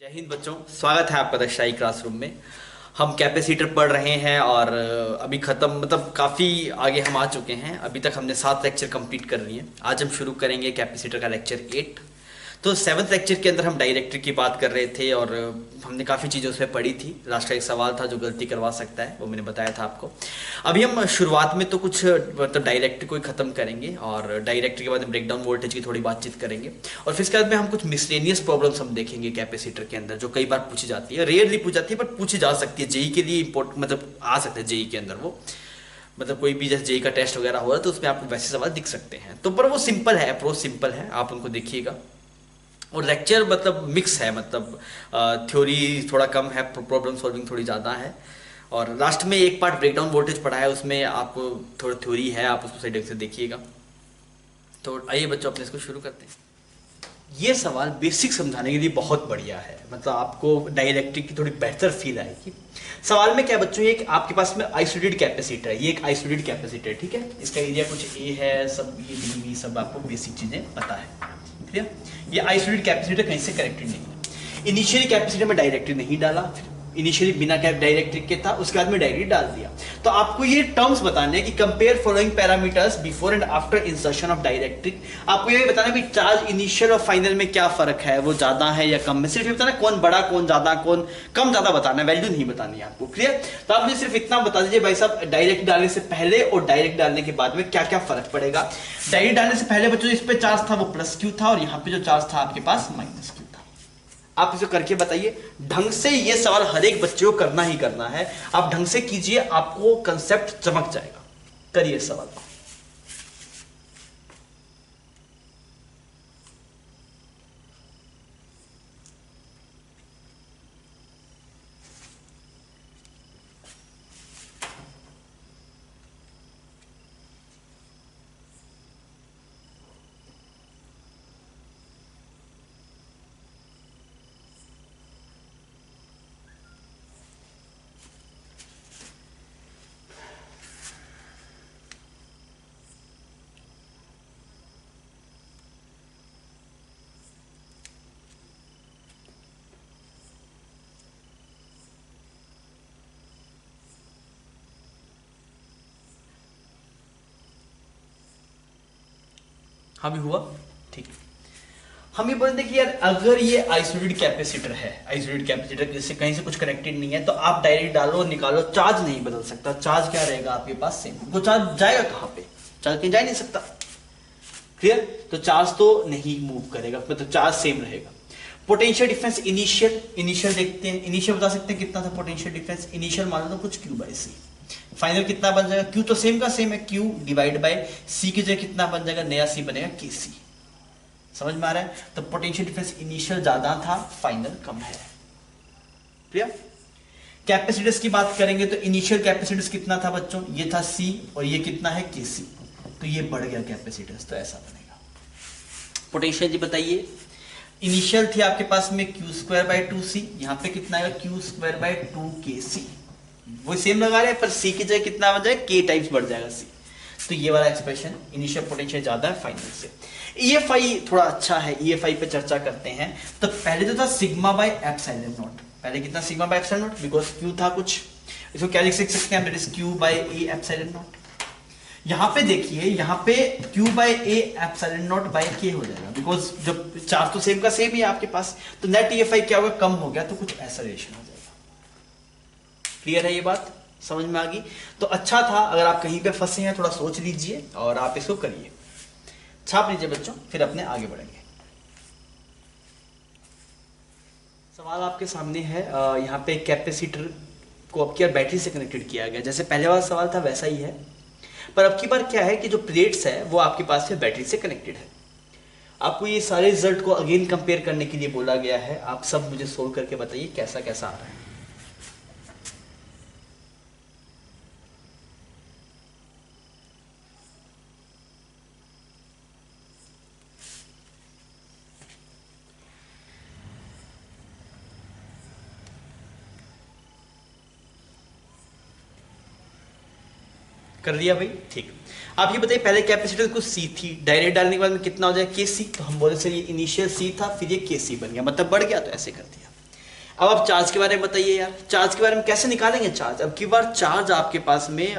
जय हिंद बच्चों, स्वागत है आपका दक्षाई क्लासरूम में। हम कैपेसिटर पढ़ रहे हैं और अभी ख़त्म मतलब काफ़ी आगे हम आ चुके हैं। अभी तक हमने 7 लेक्चर कंप्लीट कर लिए हैं। आज हम शुरू करेंगे कैपेसिटर का लेक्चर 8। तो 7th लेक्चर के अंदर हम डायरेक्टरी की बात कर रहे थे और हमने काफ़ी चीज़ें उसमें पढ़ी थी। लास्ट का एक सवाल था जो गलती करवा सकता है, वो मैंने बताया था आपको। अभी हम शुरुआत में तो कुछ मतलब डायरेक्टरी को ही ख़त्म करेंगे और डायरेक्टरी के बाद हम ब्रेकडाउन वोल्टेज की थोड़ी बातचीत करेंगे और फिर इसके बाद में हम कुछ मिसलेनियस प्रॉब्लम्स हम देखेंगे कैपेसिटर के अंदर, जो कई बार पूछी जाती है। रेयरली पूछी जाती है बट पूछी जा सकती है। जेई के लिए इंपॉर्टेंट मतलब आ सकता है जेई के अंदर वो, मतलब कोई भी जैसे जेई का टेस्ट वगैरह हो रहा है तो उसमें आपको वैसे सवाल दिख सकते हैं। तो पर वो सिंपल है, अप्रोच सिंपल है, आप उनको देखिएगा। और लेक्चर मतलब मिक्स है, मतलब थ्योरी थोड़ा कम है, प्रॉब्लम सॉल्विंग थोड़ी ज़्यादा है। और लास्ट में एक पार्ट ब्रेकडाउन वोल्टेज पढ़ा है, उसमें आपको थोड़ा थ्योरी है, आप उसको सही ढंग से देखिएगा। तो आइए बच्चों अपने इसको शुरू करते हैं। ये सवाल बेसिक समझाने के लिए बहुत बढ़िया है, मतलब आपको डायरेक्ट्रिक की थोड़ी बेहतर फील आएगी। सवाल में क्या बच्चों, ये आपके पास में आइसोलेटेड कैपेसिटर है, ये एक आइसोलेटेड कैपेसिटर, ठीक है। इसका एरिया कुछ ए है, सब ये डी वी सब आपको बेसिक चीजें पता है, क्लियर। ये आइसोलेटेड कैपेसिटर कहीं से कनेक्टेड नहीं है। इनिशियली कैपेसिटर में डायरेक्टरी नहीं डाला, इनिशियली बिना डायरेक्टरी के था, उसके बाद में डायरेक्टरी डाल दिया। तो आपको ये टर्म्स बताने हैं कि compare following parameters before and after insertion of directory. आपको ये बताना है कि चार्ज इनिशियल और फाइनल में क्या फर्क है, वो ज्यादा है या कम है। सिर्फ बताना कौन बड़ा, कौन ज्यादा, कौन कम ज्यादा बताना है, वैल्यू नहीं बतानी है आपको, क्लियर। तो आप मुझे सिर्फ इतना बता दीजिए भाई साहब, डायरेक्ट डालने से पहले और डायरेक्ट डालने के बाद में क्या क्या फर्क पड़ेगा। डायरेक्ट डालने से पहले बच्चों इस पे चार्ज था वो प्लस क्यू था और यहाँ पे जो चार्ज था आपके पास माइनस क्यू। आप इसे करके बताइए ढंग से। ये सवाल हर एक बच्चे को करना ही करना है, आप ढंग से कीजिए, आपको कंसेप्ट चमक जाएगा। करिए सवाल। हाँ भी हुआ, ठीक है। हम ये बोलते हैं कि यार अगर ये आइसोलेटेड कैपेसिटर है, आइसोलेटेड कैपेसिटर से कहीं से कुछ कनेक्टेड नहीं है, तो आप डायरेक्ट डालो और निकालो, चार्ज नहीं बदल सकता। चार्ज क्या रहेगा आपके पास, सेम। वो चार्ज जाएगा कहाँ पे, चार्ज कहीं जा नहीं सकता, क्लियर। तो चार्ज तो नहीं मूव करेगा, मतलब चार्ज सेम रहेगा। पोटेंशियल डिफरेंस इनिशियल देखते हैं, इनिशियल बता सकते हैं कितना था पोटेंशियल डिफरेंस। इनिशियल मान लो कुछ क्यू बाई सी, फाइनल कितना बन जाएगा, क्यू तो सेम का सेम है, क्यू डिवाइड बाय सी की जगह कितना बन जाएगा, नया सी बनेगा के सी। समझ में आ रहा है। तो पोटेंशियल डिफरेंस इनिशियल ज्यादा था, फाइनल कम है, क्लियर। कैपेसिटर्स की बात करेंगे तो इनिशियल कैपेसिटर्स कितना था बच्चों, ये था सी और ये कितना है के सी, तो ये बढ़ गया कैपेसिटर्स, तो ऐसा बनेगा। पोटेंशियल जी बताइए, इनिशियल थी आपके पास में क्यू स्क्वायर बाय 2c, यहाँ पे कितना आएगा क्यू स्क्वायर बाय 2kc। वो सेम लगा रहे हैं पर सी की जगह कितना बन जाएगा, के टाइम्स बढ़ जाएगा सी। तो ये वाला एक्सप्रेशन, इनिशियल पोटेंशियल ज्यादा है फाइनल से। ईएफआई थोड़ा अच्छा है, ईएफआई पे चर्चा करते हैं। तो पहले जो था सिग्मा बाय एप्सिलॉन नॉट, पहले कितना sigma by epsilon naught, because Q था कुछ, इसको क्या लिख सकते हैं, that is Q by A epsilon naught. यहाँ पे देखिए, यहाँ पे q by A epsilon naught by K हो जाएगा, बिकॉज जब चार्ज तो सेम का सेम ही है आपके पास, तो नेट ईएफआई क्या होगा, कम हो गया, तो कुछ ऐसा रिलेशन हो जाएगा। क्लियर है ये बात, समझ में आ गई। तो अच्छा था, अगर आप कहीं पे फंसे हैं थोड़ा सोच लीजिए और आप इसको करिए, छाप लीजिए बच्चों, फिर अपने आगे बढ़ेंगे। सवाल आपके सामने है, यहाँ पे कैपेसिटर को अब क्या बैटरी से कनेक्टेड किया गया, जैसे पहले वाला सवाल था वैसा ही है, पर अब की बार क्या है कि जो प्लेट्स है वो आपके पास में बैटरी से कनेक्टेड है। आपको ये सारे रिजल्ट को अगेन कंपेयर करने के लिए बोला गया है। आप सब मुझे सोल्व करके बताइए कैसा कैसा आ रहा है। कर लिया भाई, ठीक। आप ये बताइए, पहले कैपेसिटर कुछ सी थी, डायरेक्ट डालने के बाद में कितना हो जाएगा के सी, तो हम बोले सर ये इनिशियल सी था, फिर ये के सी बन गया, मतलब बढ़ गया, तो ऐसे कर दिया। अब आप चार्ज के बारे में बताइए यार, चार्ज के बारे में कैसे निकालेंगे चार्ज? अब की बार चार्ज आपके पास में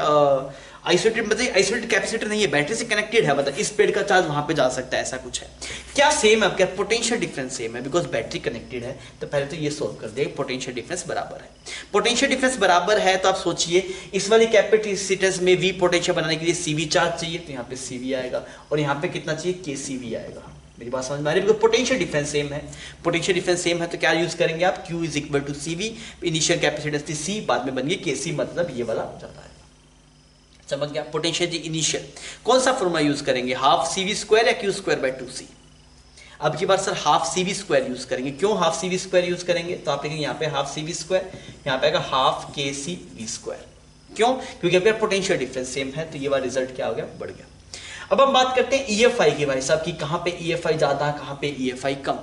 आइसोलेटेड, मतलब आइसोलेटेड कैपेसिटर नहीं है, बैटरी से कनेक्टेड है, मतलब इस पेड़ का चार्ज वहां पे जा सकता है, ऐसा कुछ है क्या? सेम है क्या? पोटेंशियल डिफरेंस सेम है, बिकॉज बैटरी कनेक्टेड है। तो पहले तो ये सोल्व कर दिया, पोटेंशियल डिफरेंस बराबर है। पोटेंशियल डिफरेंस बराबर है तो आप सोचिए इस वाली कैपेसिटेंस में वी पोटेंशियल बनाने के लिए सीवी चार्ज चाहिए, तो यहाँ पे सीवी आएगा, और यहाँ पे कितना चाहिए? के सीवी आएगा। मेरी बात समझ में आ रही है? बिकॉज पोटेंशियल डिफरेंस सेम है, पोटेंशियल डिफरेंस सेम है तो क्या यूज करेंगे आप? Q is equal to CV, initial capacitance थी C, बाद में बन गई KC, मतलब ये वाला हो जाता है। समझ गया? पोटेंशियल इनिशियल कौन सा फॉर्मूला यूज करेंगे? हाफ CV स्क्वायर या Q स्क्वायर बाय 2C? अब की बार sir half CV square use करेंगे। क्यों हाफ CV स्क्वायर यूज करेंगे? तो आप लिखेंगे यहाँ पे हाफ CV स्क्वायर, यहाँ पे आएगा हाफ KCV स्क्वायर। क्यों? क्योंकि अगर पोटेंशियल डिफरेंस सेम है तो ये वाला रिजल्ट क्या हो गया? बढ़ गया। अब हम बात करते हैं EFI की भाई साहब, कि कहां पे EFI ज्यादा, कहां पे EFI कम।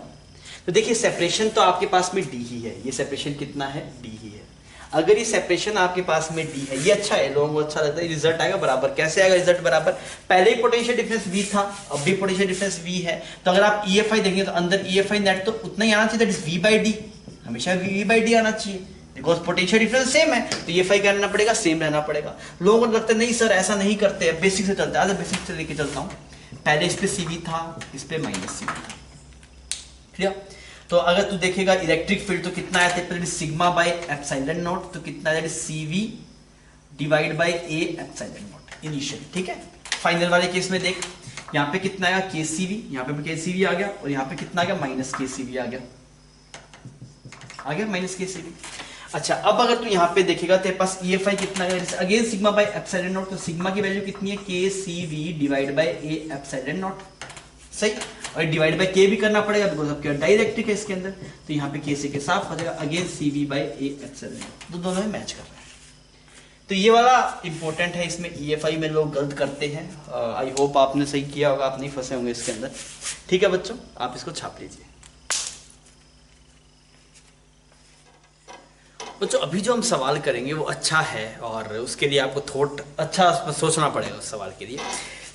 तो देखिए सेपरेशन तो आपके पास में D ही है, ये सेपरेशन कितना है? D ही है। अगर ये सेपरेशन आपके पास में D है, ये अच्छा है, लोगों को अच्छा लगता है, रिजल्ट आएगा बराबर। कैसे आएगा रिजल्ट बराबर? पहले ही पोटेंशियल डिफरेंस V था, अब भी पोटेंशियल डिफरेंस V है, तो अगर आप EFI देंगे तो अंदर EFI नेट तो उतना ही आना चाहिए, दैट इज V/D, हमेशा V/D आना चाहिए, बिकॉज पोटेंशियल डिफरेंस सेम है, तो EFI क्या रहना पड़ेगा? सेम रहना पड़ेगा। लोगों को लगता है नहीं सर ऐसा नहीं करते, बेसिक से चलता है, बेसिक से लेके चलता हूँ। पहले इस पे CV था, इस पे -CV था, क्लियर? तो अगर तू देखेगा इलेक्ट्रिक फील्ड तो कितना आया था? सिग्मा बाय एप्सिलॉन नॉट, तो कितना आया? CV divide by A epsilon not initial, ठीक है? फाइनल वाले केस में देख, यहाँ पे कितना आएगा? KCV, यहाँ पे भी KCV आ गया, और यहाँ पे कितना आ गया? -KCV आ गया, -KCV। अच्छा, अब अगर तू यहाँ पे देखेगा तेरे पास EFI कितना है? Again sigma by epsilon naught, तो सिग्मा की वैल्यू कितनी है? KCV divide by A epsilon not, सही? और डिवाइड बाय K भी करना पड़ेगा, बिकॉज अब क्या डाइलेक्ट्रिक है इसके अंदर, तो यहाँ पे KC के साथ हो जाएगा, again CV by A epsilon naught, तो दोनों में मैच कर रहा है। तो ये वाला इंपॉर्टेंट है, इसमें EFI में लोग गलत करते हैं। आई होप आपने सही किया होगा, आप नहीं फंसे होंगे इसके अंदर। ठीक है बच्चों, आप इसको छाप लीजिए। बच्चों अभी जो हम सवाल करेंगे वो अच्छा है, और उसके लिए आपको थोड़ा अच्छा सोचना पड़ेगा उस सवाल के लिए।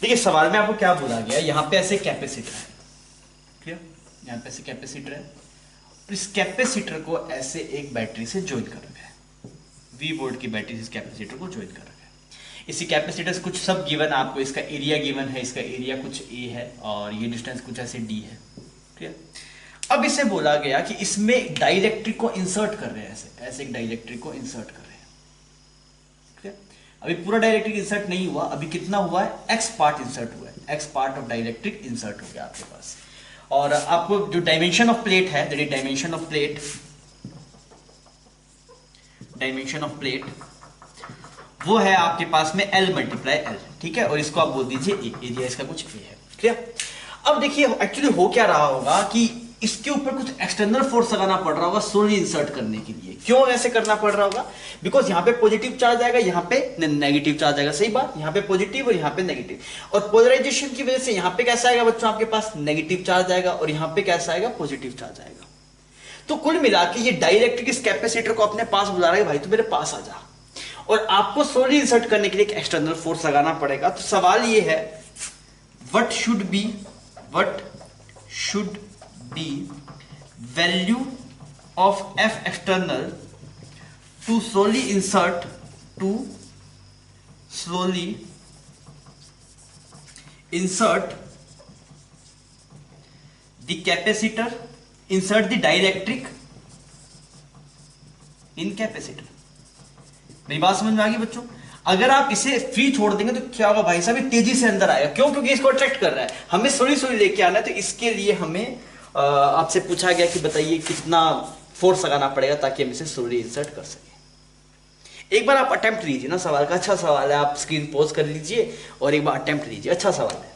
देखिए सवाल में आपको क्या बोला गया, यहाँ पे ऐसे कैपेसिटर है, क्लियर? यहाँ पे ऐसे कैपेसिटर है, और इस कैपेसिटर को ऐसे एक बैटरी से ज्वाइन कर रखा है, V वोल्ट की बैटरी से इस कैपेसिटर को ज्वाइन कर रखा है। इसी कैपेसिटर से कुछ सब गिवन आपको, इसका एरिया गिवन है, इसका एरिया कुछ A है, और ये डिस्टेंस कुछ ऐसे D है, क्लियर? अब इसे बोला गया कि इसमें डाइलेक्ट्रिक को इंसर्ट कर रहे हैं, ऐसे एक डाइलेक्ट्रिक को इंसर्ट कर रहे हैं, ठीक है? अभी पूरा डाइलेक्ट्रिक इंसर्ट नहीं हुआ, अभी कितना हुआ है? X पार्ट इंसर्ट हुआ है, X part of dielectric insert हो गया आपके पास। और आपको जो डायमेंशन ऑफ प्लेट है, that is dimension of plate, dimension of plate वो है आपके पास में L × L, ठीक है? और इसको आप बोल दीजिए A, एरिया इसका कुछ A है, क्लियर? अब देखिए एक्चुअली हो क्या रहा होगा कि इसके ऊपर कुछ एक्सटर्नल फोर्स लगाना पड़ रहा होगा सोलली इंसर्ट करने के लिए। क्यों ऐसे करना पड़ रहा होगा? बिकॉज यहाँ पे पॉजिटिव चार्ज आएगा, यहाँ पे नेगेटिव चार्ज आएगा, सही बात? यहाँ पे पॉजिटिव और यहाँ पे नेगेटिव, और पोलराइजेशन की वजह से यहाँ पे कैसा आएगा बच्चों? आपके पास नेगेटिव चार्ज आएगा, और यहाँ पे कैसा आएगा? पॉजिटिव चार्ज आएगा। तो कुल मिला के ये डाइलेक्ट्रिक इस कैपेसिटर को अपने पास बुला रहा है, भाई तू मेरे पास आ जा, और आपको सोलली इंसर्ट करने के लिए एक एक्सटर्नल फोर्स लगाना पड़ेगा। तो सवाल ये है, what should be value of F external to slowly insert the capacitor, insert the dielectric in capacitor। मेरी बात समझ में आ गई बच्चों? अगर आप इसे फ्री छोड़ देंगे तो क्या होगा भाई साहब? ये तेजी से अंदर आएगा। क्यों? क्योंकि इसको अट्रैक्ट कर रहा है, हमें सोली लेके आना है। तो इसके लिए हमें आपसे पूछा गया कि बताइए कितना फोर्स लगाना पड़ेगा ताकि हम इसे सोली इंसर्ट कर सके। एक बार आप अटेम्प्ट लीजिए ना सवाल का, अच्छा सवाल है, आप स्क्रीन पॉज कर लीजिए और एक बार अटेम्प्ट लीजिए, अच्छा सवाल है।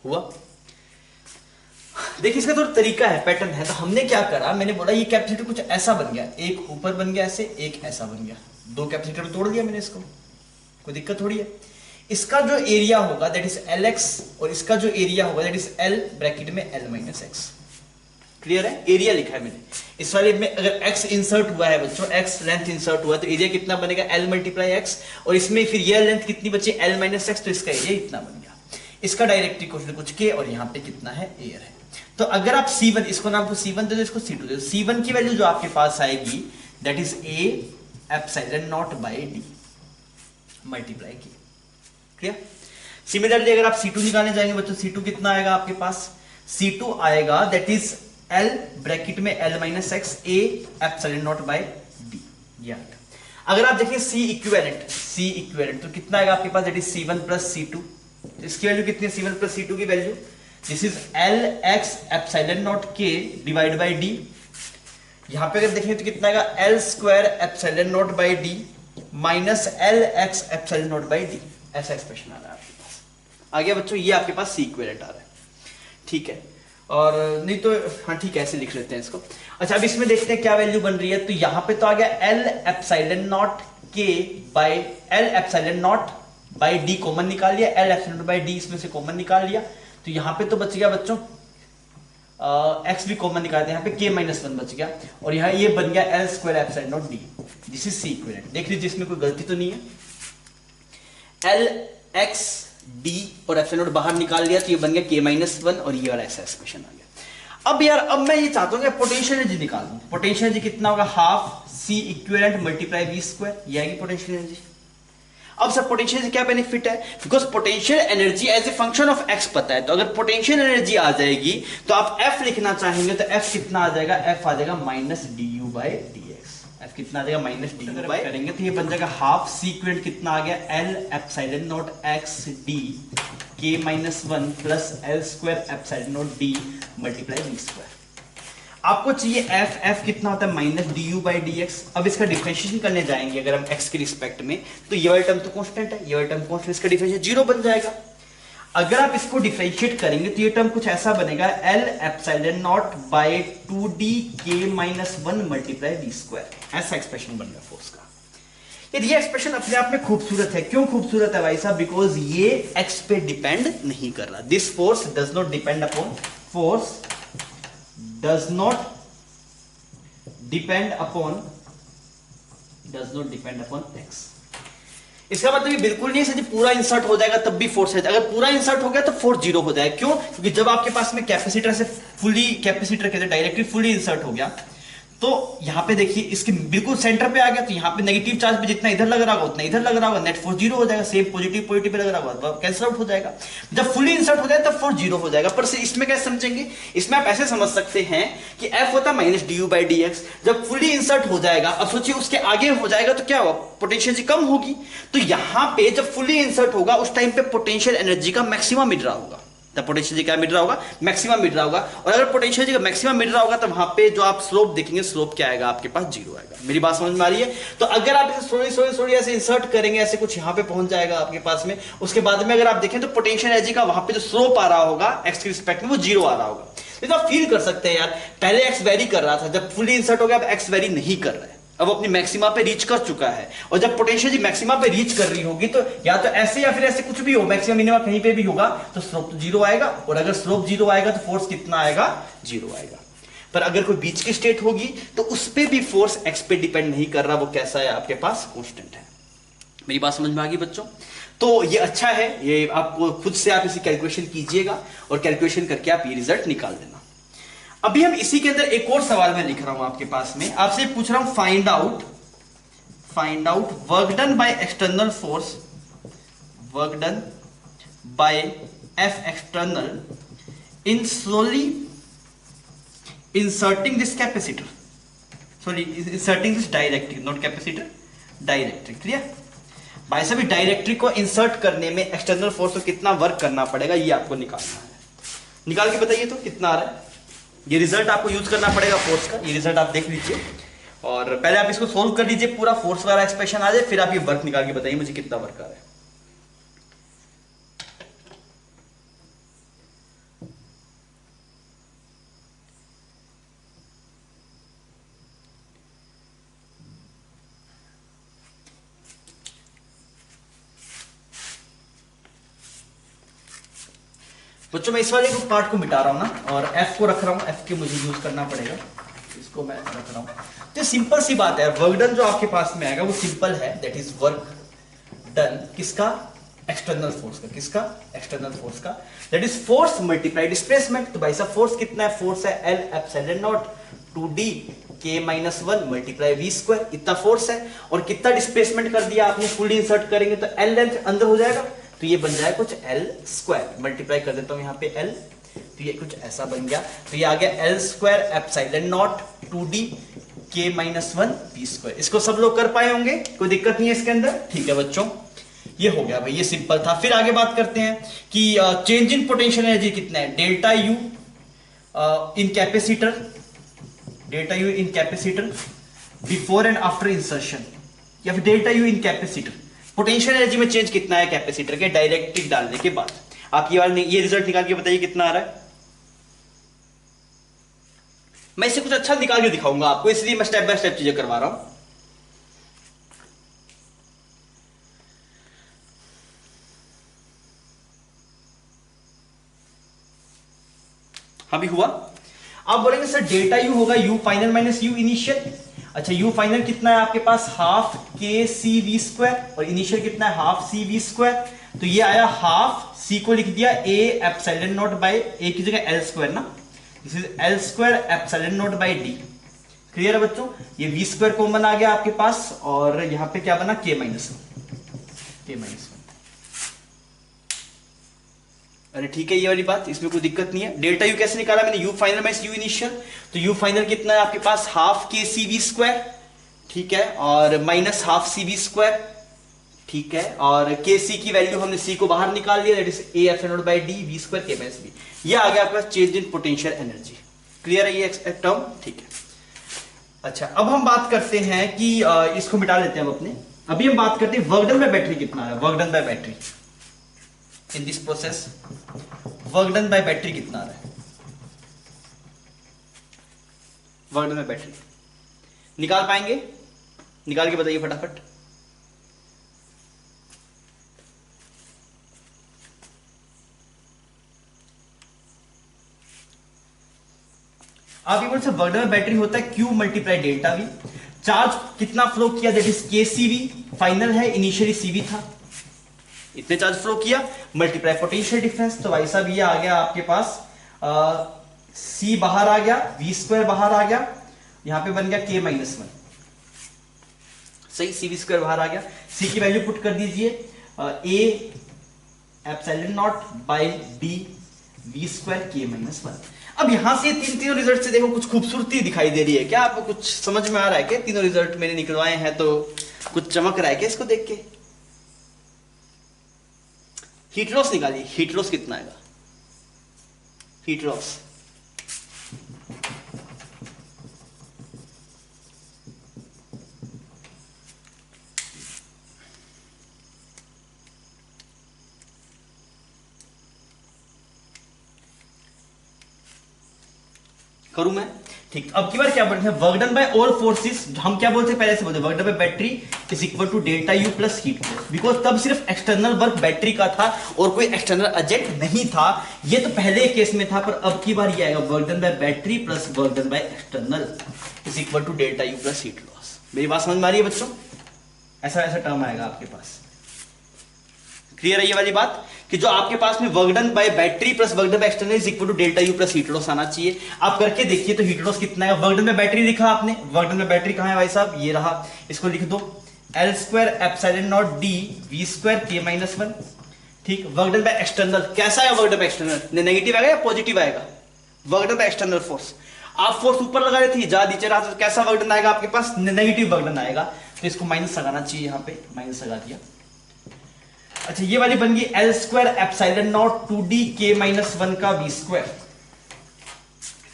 हुआ? देखिए इसका थोड़ा तरीका है, पैटर्न है। तो हमने क्या करा, मैंने बोला ये कैपेसिटर कुछ ऐसा बन गया, एक ऊपर बन गया ऐसे, एक ऐसा बन गया, दो कैपेसिटर में तोड़ दिया मैंने इसको, कोई दिक्कत थोड़ी है। इसका जो एरिया होगा दैट इज एल एक्स, और इसका जो एरिया होगा दैट इज एल ब्रैकेट में एल माइनस एक्स। क्लियर है? एरिया लिखा है मैंने। इस वाले में अगर x इंसर्ट हुआ है बच्चों, x लेंथ इंसर्ट हुआ है, तो एरिया कितना बनेगा? l मल्टीप्लाई x, और इसमें फिर ये लेंथ कितनी बची? l माइनस एक्स, तो इसका एरिया इतना बन गया। इसका डायरेक्ट्रिक कोफिशिएंट कुछ k, और यहाँ पे कितना है? एयर है। तो अगर आप C1, इसको नाम को C1 दे दो, इसको C2 दे दो। C1 की वैल्यू जो आपके पास आएगी that is a epsilon naught by d multiply k। Clear? Similarly अगर आप C2 निकालने जाएंगे बच्चों, C2 कितना आएगा आपके पास? C2 आएगा दैट इज L ब्रैकेट में L minus X A epsilon naught by D. अगर आप देखिए C इक्विवेलेंट तो कितना आएगा आपके पास? That is C1 plus C2। इसकी वैल्यू कितनी है? C1 प्लस C2 की value this is L X epsilon naught K divide by D। यहां पे अगर देखें तो कितना आएगा? L square epsilon naught by D minus L X epsilon naught by D। ऐसा एक्सप्रेशन आ रहा है आपके पास। आ गया बच्चों? ये आपके पास C इक्विवेलेंट आ रहा है। ठीक है, और नहीं तो हाँ ठीक है, ऐसे लिख लेते हैं इसको। अच्छा, अब इसमें देखते हैं क्या वैल्यू बन रही है। तो यहां पे तो आ गया L epsilon naught K by L epsilon naught by D common निकाल लिया, L epsilon naught by D इसमें से कॉमन निकाल लिया, तो यहां पे तो बच गया बच्चों x भी कॉमन निकालते हैं, यहाँ पे k माइनस वन बच गया, और यहाँ ये बन गया L square epsilon not D। This is C equivalent. देख लीजिए इसमें कोई गलती तो नहीं है। L x D और एप्सिलॉन नॉट बाहर निकाल लिया, तो ये बन गया k माइनस वन, और ये वाला ऐसा एक्सप्रेशन आ गया। अब यार, अब मैं ये चाहता हूँ कि पोटेंशियल एनर्जी निकाल दूं। पोटेंशियल एनर्जी कितना होगा? Half C equivalent multiply V square, ये आएगी पोटेंशियल एनर्जी। अब सर पोटेंशियल से क्या बेनिफिट है? Because potential energy as a function of x पता है, तो अगर पोटेंशियल एनर्जी आ जाएगी तो आप F लिखना चाहेंगे, तो F कितना आ जाएगा? F आ जाएगा minus du by dx। F कितना आ जाएगा? माइनस du बाई करेंगे तो ये बन जाएगा हाफ C इक्विवेलेंट कितना आ गया? L epsilon not x d k minus one plus L square epsilon not d multiply v square. आपको चाहिए f कितना होता है? Minus du by dx। अब इसका डिफरेंशिएशन करने जाएंगे अगर हम x के रिस्पेक्ट में, तो ये वाला टर्म तो कांस्टेंट है, ये वाला टर्म कांस्टेंट, इसका डिफरेंशिएशन जीरो बन जाएगा। अगर आप इसको डिफरेंशिएट करेंगे तो ये टर्म कुछ ऐसा बनेगा, L epsilon naught by 2d k minus one multiply v square. ऐसा एक्सप्रेशन बन गया फोर्स का। ये एक्सप्रेशन अपने आप में खूबसूरत है। क्यों खूबसूरत है भाई साहब? बिकॉज ये x पे डिपेंड नहीं कर रहा। This force does not depend upon does not depend upon x। इसका मतलब ये बिल्कुल नहीं है पूरा इंसर्ट हो जाएगा तब भी फोर्स है। अगर पूरा इंसर्ट हो गया तो फोर्स जीरो हो जाएगा। क्यों? क्योंकि जब आपके पास में कैपेसिटर से फुली, कैपेसिटर कहते हैं डायरेक्टली फुली इंसर्ट हो गया, तो यहां पे देखिए इसके बिल्कुल सेंटर पे आ गया, तो यहां पे नेगेटिव चार्ज भी जितना इधर लग रहा होगा उतना इधर लग रहा होगा, नेट फोर्स जीरो हो जाएगा। सेम पॉजिटिव पॉजिटिव पे लग रहा होगा, कैंसिल आउट हो जाएगा। जब फुली इंसर्ट हो जाए तब फोर्स जीरो हो जाएगा। पर इसमें कैसे समझेंगे? इसमें आप ऐसे समझ सकते हैं कि F होता है माइनस du बाई dx। जब फुली इंसर्ट हो जाएगा, अब सोचिए उसके आगे हो जाएगा तो क्या होगा? पोटेंशियल कम होगी। तो यहां पे जब फुली इंसर्ट होगा उस टाइम पे पोटेंशियल एनर्जी का मैक्सिमम मिल रहा होगा। तब पोटेंशियल क्या मिल रहा होगा? मैक्सिमम मिल रहा होगा। और अगर पोटेंशियल का मैक्सिमम मिल रहा होगा तो वहां पे जो आप स्लोप देखेंगे, स्लोप क्या आएगा आपके पास? जीरो आएगा। मेरी बात समझ में आ रही है? तो अगर आप इसे थोड़ी ऐसे इंसर्ट करेंगे, ऐसे कुछ यहां पे पहुंच जाएगा आपके पास में, उसके बाद में अगर आप देखें तो पोटेंशियल एनर्जी का वहां पे जो स्लोप आ रहा होगा एक्स के रिस्पेक्ट में, वो जीरो आ रहा होगा। तो आप फील कर सकते हैं यार, पहले एक्स वेरी कर रहा था, जब फुली इंसर्ट हो गया अब एक्स वेरी नहीं कर रहा है, अब अपनी मैक्सिमा पे रीच कर चुका है। और जब पोटेंशियल मैक्सिमा पे रीच कर रही होगी तो या तो ऐसे या फिर ऐसे कुछ भी हो, मैक्सिमम मिनिमा कहीं पे भी होगा, तो स्लोप तो जीरो आएगा। और अगर स्लोप जीरो आएगा तो फोर्स कितना आएगा? जीरो आएगा। पर अगर कोई बीच की स्टेट होगी तो उस पे भी फोर्स एक्स पे डिपेंड नहीं कर रहा, वो कैसा है आपके पास? कांस्टेंट है। मेरी बात समझ में आ गई बच्चों? तो ये अच्छा है, ये आपको खुद से आप इसी कैलकुलेशन कीजिएगा और कैलकुलेशन करके आप ये रिजल्ट निकाल देना। अभी हम इसी के अंदर एक और सवाल मैं लिख रहा हूं आपके पास में, आपसे पूछ रहा हूं find out work done by external force, work done bye F external in slowly inserting this capacitor, sorry inserting this डायरेक्ट्रिक, not capacitor, डायरेक्ट्रिक। Clear? भाई साहब डायरेक्ट्रिक को इंसर्ट करने में एक्सटर्नल फोर्स को कितना वर्क करना पड़ेगा ये आपको निकालना है। निकाल के बताइए तो कितना आ रहा है। ये रिजल्ट आपको यूज करना पड़ेगा फोर्स का, ये रिजल्ट आप देख लीजिए और पहले आप इसको सोल्व कर लीजिए, पूरा फोर्स वाला एक्सप्रेशन आ जाए, फिर आप ये वर्क निकाल के बताइए मुझे कितना वर्क आ रहा है। बच्चों मैं इस वाले पार्ट को मिटा रहा हूँ ना और एफ को रख रहा हूँ, एफ के मुझे यूज करना पड़ेगा, इसको मैं रख रहा हूँ। तो सिंपल सी बात है, वर्क डन जो आपके पास में आएगा वो सिंपल है, दैट इज वर्क डन किसका, एक्सटर्नल फोर्स का, किसका, एक्सटर्नल फोर्स का, that is force multiply displacement. तो भाई साहब फोर्स कितना है, फोर्स है L epsilon not 2d k-1 multiply v square, इतना फोर्स है। और कितना डिस्प्लेसमेंट कर दिया आपने, फुल इंसर्ट करेंगे तो एल लेंथ अंदर हो जाएगा, तो ये बन जाएगा कुछ एल स्क्वायर, मल्टीप्लाई कर देता हूं यहाँ पे एल, तो ये कुछ ऐसा बन गया। तो ये आ गया L square epsilon not 2d k-1 v square. इसको सब लोग कर पाए होंगे, कोई दिक्कत नहीं है इसके अंदर, ठीक है बच्चों, ये हो गया भाई, ये सिंपल था। फिर आगे बात करते हैं कि चेंज इन पोटेंशियल एनर्जी कितना है, delta you in capacitor, delta you in capacitor before and after insertion, या फिर delta you in capacitor, potential energy में चेंज कितना है कैपेसिटर के डायरेक्ट्रिक डालने के बाद। आप ये रिजल्ट निकाल के बताइए कितना आ रहा है। मैं इससे कुछ अच्छा निकाल के दिखाऊंगा आपको, इसलिए मैं स्टेप बाय स्टेप चीजें करवा रहा हूं। अभी हुआ, आप बोलेंगे सर डेल्टा यू होगा you final minus you initial. अच्छा यू फाइनल कितना है आपके पास, हाफ के सी वी स्क्वायर, और इनिशियल कितना है, हाफ सी वी स्क्वायर। तो ये आया हाफ, सी को लिख दिया A epsilon naught by, A की जगह एल स्क्वायर ना, this is L square epsilon naught by D. Clear है बच्चों, ये वी स्क्वायर कॉमन आ गया आपके पास, और यहां पे क्या बना, के माइनस वन। अरे ठीक है, ये वाली बात, इसमें कोई दिक्कत नहीं है। डेल्टा यू कैसे निकाला मैंने, you final minus you initial, तो यू फाइनल कितना है आपके पास, हाफ के सी वी स्क्वायर, ठीक है, और minus half C V square, ठीक है, और के सी की वैल्यू हमने सी को बाहर निकाल लिया, that is a epsilon naught by D V square के माइनस बी। ये आ गया आपके पास change in potential energy. Clear है ये टर्म, ठीक है। अच्छा अब हम बात करते हैं कि इसको मिटा लेते हैं हम अपने, अभी हम बात करते हैं वर्क डन बाय बैटरी कितना है, work done by battery in this process, work done by battery कितना आ रहा है, वर्क डन बाय बैटरी निकाल पाएंगे, निकाल के बताइए फटाफट। आप ये बोल सकते वर्क डन बाय बैटरी होता है Q multiply delta we, charge कितना फ्लो किया, दैट इज के सी वी, फाइनल है, इनिशियली सी वी था, इतने चार्ज फ्लो किया, मल्टीप्लाई पोटेंशियल डिफरेंस। तो भाई साहब ये आ गया आपके पास, सी बाहर आ गया, वी स्क्वायर बाहर आ गया, यहां पे बन गया के माइनस वन, सही, सी वी स्क्वायर बाहर आ गया, सी की वैल्यू पुट कर दीजिए A epsilon naught by D V square के माइनस वन। अब यहां से तीनों रिजल्ट से देखो कुछ खूबसूरती दिखाई दे रही है क्या, आपको कुछ समझ में आ रहा है क्या, तीनों रिजल्ट मैंने निकलवाए हैं तो कुछ चमक रहा है क्या इसको देख के। हीट लॉस निकालिए, हीट लॉस कितना आएगा, हीट लॉस करूं मैं, ठीक। अब की बार क्या बोलते हैं, work done by all forces, हम क्या बोलते हैं पहले से बोलते हैं, work done by battery is equal to delta U plus heat loss, because तब सिर्फ एक्सटर्नल वर्क बैटरी का था और कोई एक्सटर्नल एजेंट नहीं था, ये तो पहले केस में था, पर अब की बार ये आएगा work done by battery plus work done by external is equal to delta U plus heat loss. मेरी बात समझ में आ रही है बच्चों, ऐसा ऐसा टर्म आएगा आपके पास। क्लियर है ये वाली बात कि जो आपके पास में work done by battery plus work done by external is equal to delta U plus heat loss आना चाहिए। आप करके देखिए तो हीट लॉस कितना है, वर्क डन बाय बैटरी लिखा आपने, वर्क डन बाय बैटरी कहां है भाई साहब, ये रहा, इसको लिख दो L square epsilon naught D V square के माइनस वन, ठीक। वर्क डन बाय एक्सटर्नल कैसा है, work done by external negative आएगा या पॉजिटिव आएगा, work done by external force, आप फोर्स ऊपर लगा रहे थे जा नीचे रहा तो कैसा वर्क डन आएगा आपके पास, नेगेटिव वर्क डन आएगा, तो इसको माइनस लगाना चाहिए, यहाँ पे माइनस लगा दिया। अच्छा ये वाली बन गई L square epsilon not 2d के माइनस वन का वी स्क्वायर,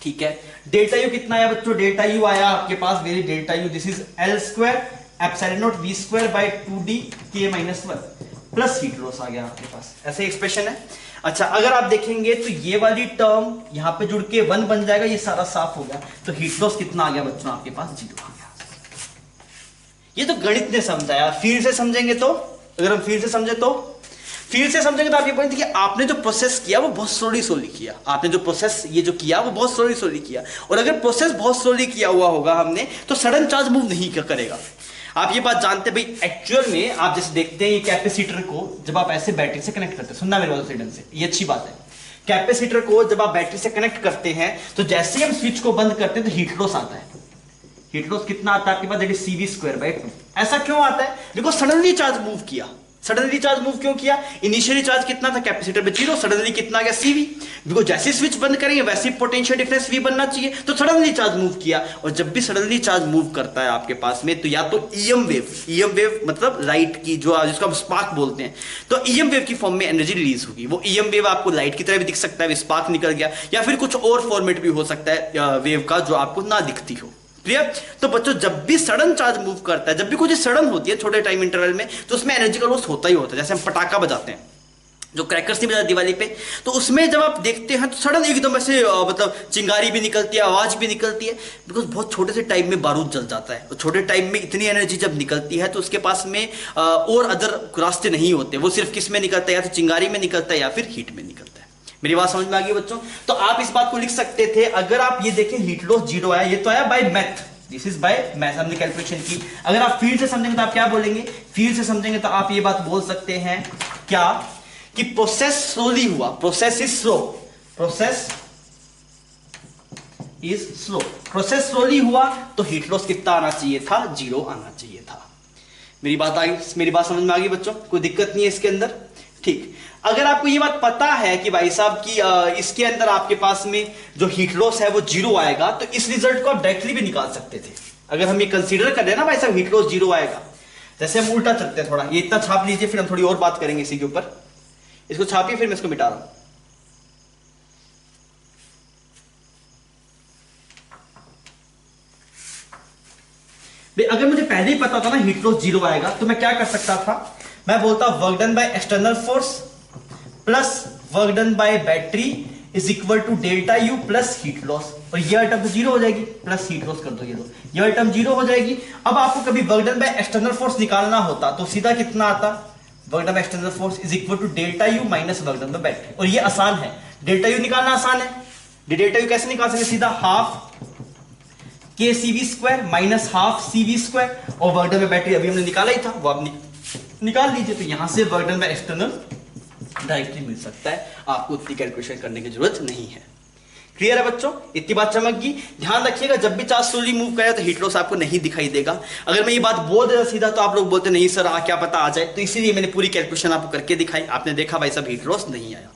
ठीक है। डेल्टा यू कितना आया बच्चों, डेल्टा यू आया आपके पास, very delta U, this is L square epsilon naught V square by 2d के minus one plus heat loss आ गया आपके पास, ऐसे एक्सप्रेशन है। अच्छा अगर आप देखेंगे तो ये वाली टर्म यहां पे जुड़ के 1 बन जाएगा, ये सारा साफ हो गया, तो हीट लॉस कितना आ गया बच्चों आपके पास, 0 आ गया। ये तो गणित ने समझाया, फिर से समझेंगे तो, अगर हम फिर से समझे तो फील से समझेंगे तो आप ये बोलेंगे कि आपने जो प्रोसेस किया वो बहुत स्लोली किया, आपने जो प्रोसेस ये जो किया वो बहुत स्लोली किया। और अगर प्रोसेस बहुत स्लोली किया हुआ होगा हमने तो सडन चार्ज मूव नहीं करेगा। आप ये बात जानते हैं भाई, एक्चुअल में आप जैसे देखते हैं ये कैपेसिटर को जब आप ऐसे बैटरी से कनेक्ट करते हैं, सुनना मेरे बात से, ये अच्छी बात है। कैपेसिटर को जब आप बैटरी से कनेक्ट करते हैं तो जैसे ही हम स्विच को बंद करते हैं तो हीट लॉस आता है। हीट लॉस कितना आता है आपके पास, दैट इज CV²/2। ऐसा क्यों आता है? बिकॉज सडनली चार्ज मूव किया। सडनली चार्ज मूव क्यों किया? इनिशियली चार्ज कितना था कैपेसिटर में 0, सडनली कितना आ गया CV। बिकॉज जैसे स्विच बंद करेंगे वैसे पोटेंशियल डिफरेंस V बनना चाहिए, तो सडनली चार्ज मूव किया। और जब भी सडनली चार्ज मूव करता है आपके पास में तो या तो EM वेव मतलब लाइट की जो जिसको हम स्पार्क बोलते हैं, तो EM वेव की फॉर्म में एनर्जी रिलीज होगी। वो EM वेव आपको लाइट की तरह भी दिख सकता है, स्पार्क निकल गया, या फिर कुछ और फॉर्मेट भी हो सकता है वेव का जो आपको ना दिखती हो। क्लियर? तो बच्चों जब भी सडन चार्ज मूव करता है, जब भी कुछ सडन होती है छोटे टाइम इंटरवल में, तो उसमें एनर्जी का लॉस होता ही होता है। जैसे हम पटाखा बजाते हैं, जो क्रैकर्स नहीं बजाते दिवाली पे, तो उसमें जब आप देखते हैं तो सडन एकदम ऐसे मतलब चिंगारी भी निकलती है, आवाज भी निकलती है, बिकॉज बहुत छोटे से टाइम में बारूद जल जाता है। और छोटे टाइम में इतनी एनर्जी जब निकलती है तो उसके पास में और अदर रास्ते नहीं होते, वो सिर्फ किस में निकलता है, या तो चिंगारी में निकलता है या फिर हीट में निकलता है। मेरी बात समझ में आ गई बच्चों? तो आप इस बात को लिख सकते थे, अगर आप ये देखें हीट लॉस 0 आया, ये तो आया by math, this is by math, हमने कैलकुलेशन की। अगर आप फील्ड से समझेंगे तो आप क्या बोलेंगे? फील्ड से समझेंगे तो आप ये बात बोल सकते हैं क्या कि प्रोसेस स्लोली हुआ, process is slow, process is slow, process slowly हुआ तो हीट लॉस कितना आना चाहिए था? 0 आना चाहिए था। मेरी बात आ गई? मेरी बात समझ में आ गई बच्चों? कोई दिक्कत नहीं है इसके अंदर? ठीक। अगर आपको ये बात पता है कि भाई साहब की इसके अंदर आपके पास में जो हीट लॉस है वो 0 आएगा, तो इस रिजल्ट को आप डायरेक्टली भी निकाल सकते थे। अगर हम ये कंसीडर कर रहे ना भाई साहब हीट लॉस 0 आएगा, जैसे हम उल्टा चलते हैं, थोड़ा ये इतना छाप लीजिए, फिर हम थोड़ी और बात करेंगे इसी के ऊपर। इसको छापिए, फिर मैं इसको मिटा रहा हूं। अगर मुझे पहले ही पता था ना हीट लॉस 0 आएगा, तो मैं क्या कर सकता था? मैं बोलता work done by external force plus work done by battery is equal to delta U plus heat loss, और ये आइटम तो 0 हो जाएगी, प्लस हीट लॉस कर दो, ये आइटम 0 हो जाएगी। अब आपको कभी work done by external force निकालना होता तो सीधा कितना आता? Work done by external force is equal to delta U minus work done by battery, और ये आसान है, डेल्टा यू निकालना आसान है। डेल्टा यू कैसे निकाल सकते? सीधा half KCV² minus half CV², और वर्क डन बाय बैटरी अभी हमने निकाला ही था, वो आप निकाल लीजिए। तो यहां से work done by external directly मिल सकता है, आपको उतनी कैलकुलेशन करने की जरूरत नहीं है। क्लियर है बच्चों? इतनी बात चमक गई। ध्यान रखिएगा, जब भी चार्ज स्लोली मूव करे तो हीट लॉस आपको नहीं दिखाई देगा। अगर मैं ये बात बोल देता सीधा तो आप लोग बोलते नहीं सर क्या पता आ जाए, तो इसीलिए मैंने पूरी कैलकुलेशन आपको करके दिखाई। आपने देखा भाई सब हीट लॉस नहीं आया,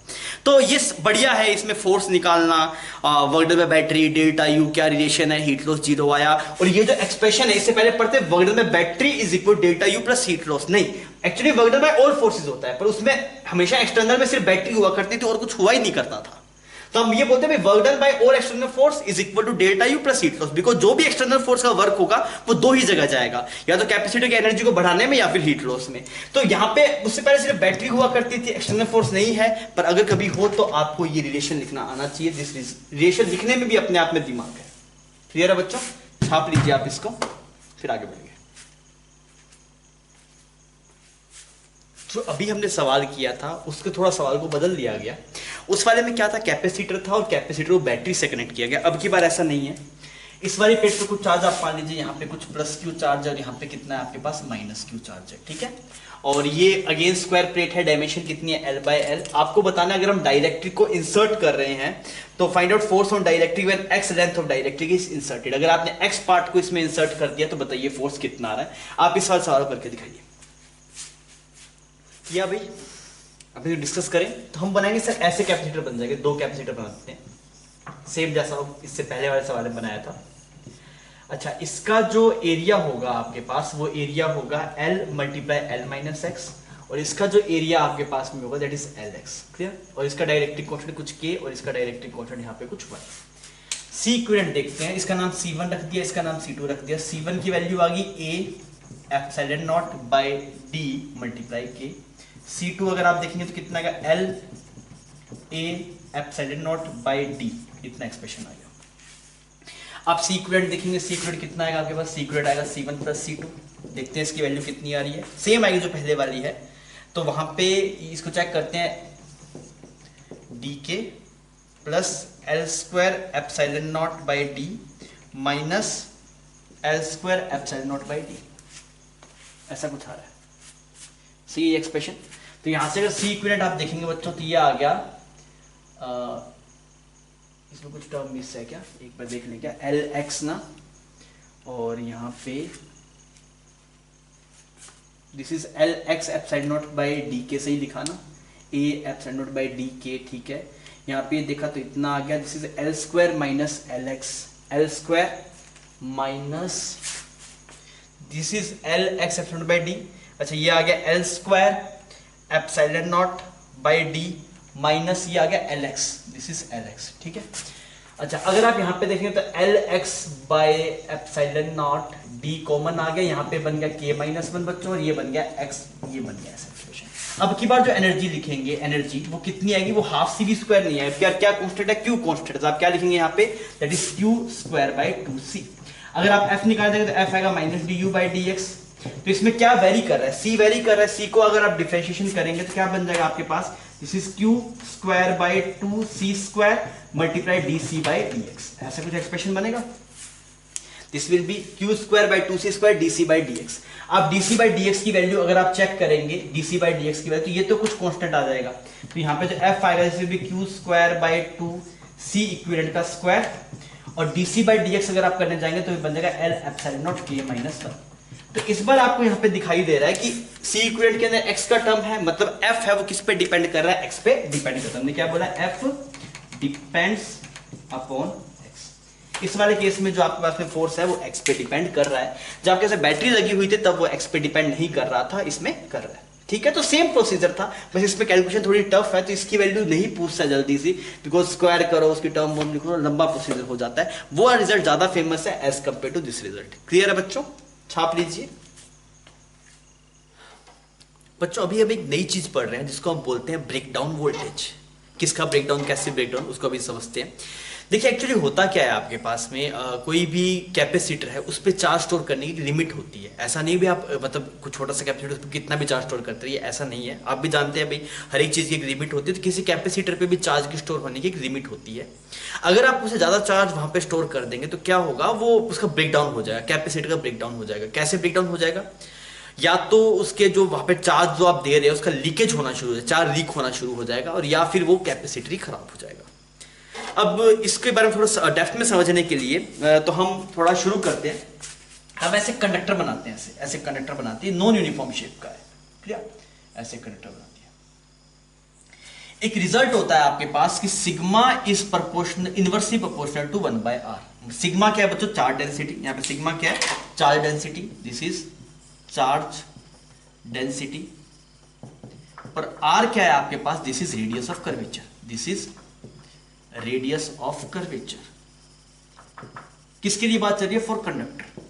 तो ये बढ़िया है। इसमें फोर्स निकालना, work done by battery, delta U क्या रिलेशन है, हीट लॉस 0 आया। और ये जो एक्सप्रेशन है इससे पहले पढ़ते work done by battery is equal delta U plus heat loss, नहीं, actually work done by all forces होता है, पर उसमें हमेशा एक्सटर्नल में सिर्फ बैटरी हुआ करती थी और कुछ हुआ ही नहीं करता था। तो हम ये बोलते हैं work done by all external force is equal to delta U plus heat loss, because जो भी एक्सटर्नल फोर्स का वर्क होगा वो दो ही जगह जाएगा, या तो कैपेसिटर की एनर्जी को बढ़ाने में या फिर हीट लॉस में। तो यहाँ पे उससे पहले सिर्फ बैटरी हुआ करती थी, एक्सटर्नल फोर्स नहीं है, पर अगर कभी हो तो आपको ये रिलेशन लिखना आना चाहिए। दिस रिलेशन लिखने में भी अपने आप में दिमाग है। क्लियर है बच्चों? छाप लीजिए आप इसको, फिर आगे बढ़ेंगे। जो अभी हमने सवाल किया था उसके थोड़ा सवाल को बदल दिया गया। उस वाले में क्या था, कैपेसिटर था और कैपेसिटर को बैटरी से कनेक्ट किया गया। अब की बार ऐसा नहीं है। इस वाली प्लेट पे कुछ चार्ज आप मान लीजिए, यहाँ पे कुछ प्लस क्यू चार्ज है और यहाँ पे कितना है आपके पास माइनस क्यू चार्ज है, ठीक है। और ये अगेन स्क्वायर प्लेट है, डायमेंशन कितनी है L/L। आपको बताना अगर हम डाइलेक्ट्रिक को इंसर्ट कर रहे हैं तो find out force on dielectric when x length of dielectric is inserted. अगर आपने x पार्ट को इसमें इंसर्ट कर दिया तो बताइए फोर्स कितना आ रहा है। आप इस वाला सवाल करके दिखाइए। या भाई अभी डिस्कस करें तो हम बनाएंगे सर ऐसे कैपेसिटर बन जाएंगे, दो कैपेसिटर बनाते हैं सेम जैसा इससे पहले वाले सवाल में बनाया था। अच्छा, इसका जो एरिया होगा आपके पास वो एरिया होगा L × L-x, और इसका जो एरिया आपके पास में होगा दैट इज Lx। क्लियर? और इसका डायरेक्ट्रिक कांस्टेंट कुछ K और इसका डायरेक्ट्रिक कांस्टेंट यहाँ पे कुछ 1। सी इक्विवेलेंट देखते हैं, इसका नाम C1 रख दिया, इसका नाम C2 रख दिया। C1 की वैल्यू आ गई A∁0/d × K। C2 अगर आप देखेंगे तो कितना आएगा L/A∁0/d, इतना एक्सप्रेशन आएगा। आप सी इक्विवेलेंट देखेंगे, सी इक्विवेलेंट कितना आएगा आपके पास, सी इक्विवेलेंट आएगा C1 + C2। देखते हैं इसकी वैल्यू कितनी आ रही है, सेम आएगी जो पहले वाली है। तो वहां पे इसको चेक करते हैं, डी के plus L square epsilon naught by D minus L square epsilon naught by D, ऐसा कुछ आ रहा है। सी एक्सप्रेशन, तो यहां से अगर सी इक्विवेलेंट आप देखेंगे बच्चों तो ये आ गया, इसमें कुछ टर्म मिस है क्या, एक बार देख लें क्या, एल एक्स ना, और यहाँ पे this is L X epsilon naught by D के, सही लिखा ना, ए एप्सिलॉन नॉट बाई डी के, ठीक है। यहाँ पे देखा तो इतना आ गया, this is L square minus L X, L square minus this is L X epsilon naught by D, अच्छा ये आ गया L square epsilon naught by D minus ये आ गया L X, this is L X, ठीक है। अच्छा अगर आप यहाँ पे देखेंगे तो L X by epsilon naught D common आ गया, यहाँ पे बन गया के माइनस वन बच्चों, और ये बन गया एक्स, ये बन गया ऐसा एक्सप्रेशन। अब की बार जो एनर्जी लिखेंगे, एनर्जी वो कितनी आएगी, वो हाफ सी वी स्क्वायर नहीं है, क्या कांस्टेंट है, क्यू कांस्टेंट, तो आप क्या लिखेंगे यहाँ पे, that is Q square by 2c। अगर आप एफ निकाल देंगे तो एफ आएगा minus D you by D x, तो इसमें क्या वेरी कर रहा है, सी वेरी कर रहा है, सी को अगर आप डिफरेंशिएशन करेंगे तो क्या बन जाएगा आपके पास, this is Q square by 2c square multiply D C by D X, ऐसा कुछ एक्सप्रेशन बनेगा। This will be Q square by 2c square D C by D X. आप D C by D X की value अगर आप check करेंगे, D C by D X की value, तो ये तो कुछ कांस्टेंट आ जाएगा, तो यहाँ पे जो एफ आएगा this will be Q square by 2c equivalent का स्क्वायर, और D C by D X अगर आप करने जाएंगे तो बन जाएगा एल एप्सिलॉन नॉट के माइनस वन। तो इस बार आपको यहाँ पे दिखाई दे रहा है कि सी इक्विवेलेंट के अंदर x का टर्म है, मतलब f है वो किस पे डिपेंड कर रहा है, x पे डिपेंड करता है। हमने क्या बोला, f डिपेंड्स अपॉन x। इस वाले केस में जो आपके पास में फोर्स है वो x पे डिपेंड कर रहा है, जब आपके पास बैटरी लगी हुई थी तब वो x पे डिपेंड नहीं कर रहा था, इसमें कर रहा है, ठीक है। तो सेम प्रोसीजर था, बस इसमें कैलकुलेशन थोड़ी टफ है, तो इसकी वैल्यू नहीं पूछता जल्दी सी, बिकॉज स्क्वायर करो उसकी टर्म वो लिखो, लंबा प्रोसीजर हो जाता है, वो रिजल्ट ज्यादा फेमस है as compared to this result. Clear है बच्चों, छाप लीजिए बच्चों। अभी हम एक नई चीज पढ़ रहे हैं जिसको हम बोलते हैं ब्रेकडाउन वोल्टेज। किसका ब्रेकडाउन, कैसे ब्रेकडाउन, उसको अभी समझते हैं। देखिए एक्चुअली होता क्या है, आपके पास में कोई भी कैपेसिटर है उस पर चार्ज स्टोर करने की लिमिट होती है। ऐसा नहीं भी आप मतलब कुछ छोटा सा कैपेसिटर उस पर कितना भी चार्ज स्टोर करते रहिए, ऐसा नहीं है। आप भी जानते हैं भाई हर एक चीज़ की एक लिमिट होती है, तो किसी कैपेसिटर पे भी चार्ज की स्टोर होने की एक लिमिट होती है। अगर आप उसे ज़्यादा चार्ज वहाँ पे स्टोर कर देंगे तो क्या होगा, वो उसका ब्रेकडाउन हो जाएगा, कैपेसिटर का ब्रेकडाउन हो जाएगा। कैसे ब्रेकडाउन हो जाएगा, या तो उसके जो वहाँ पे चार्ज जो आप दे रहे हैं उसका लीकेज होना शुरू हो जाए, चार्ज लीक होना शुरू हो जाएगा, और या फिर वो कैपेसिटर ही खराब हो जाएगा। अब इसके बारे में थोड़ा डेप्थ में समझने के लिए तो हम थोड़ा शुरू करते हैं। हम ऐसे कंडक्टर बनाते हैं, ऐसे कंडक्टर बनाते हैं, नॉन यूनिफॉर्म शेप का है, क्लियर, ऐसे कंडक्टर बनाते हैं। एक रिजल्ट होता है आपके पास कि sigma is proportional, inversely proportional to 1/r। Sigma क्या है बच्चों, चार्ज डेंसिटी। यहाँ पे सिग्मा क्या है, charge density, this is charge density. पर आर क्या है आपके पास, this is radius of curvature, this is radius of curvature. किसके लिए बात चल रही है, for conductor,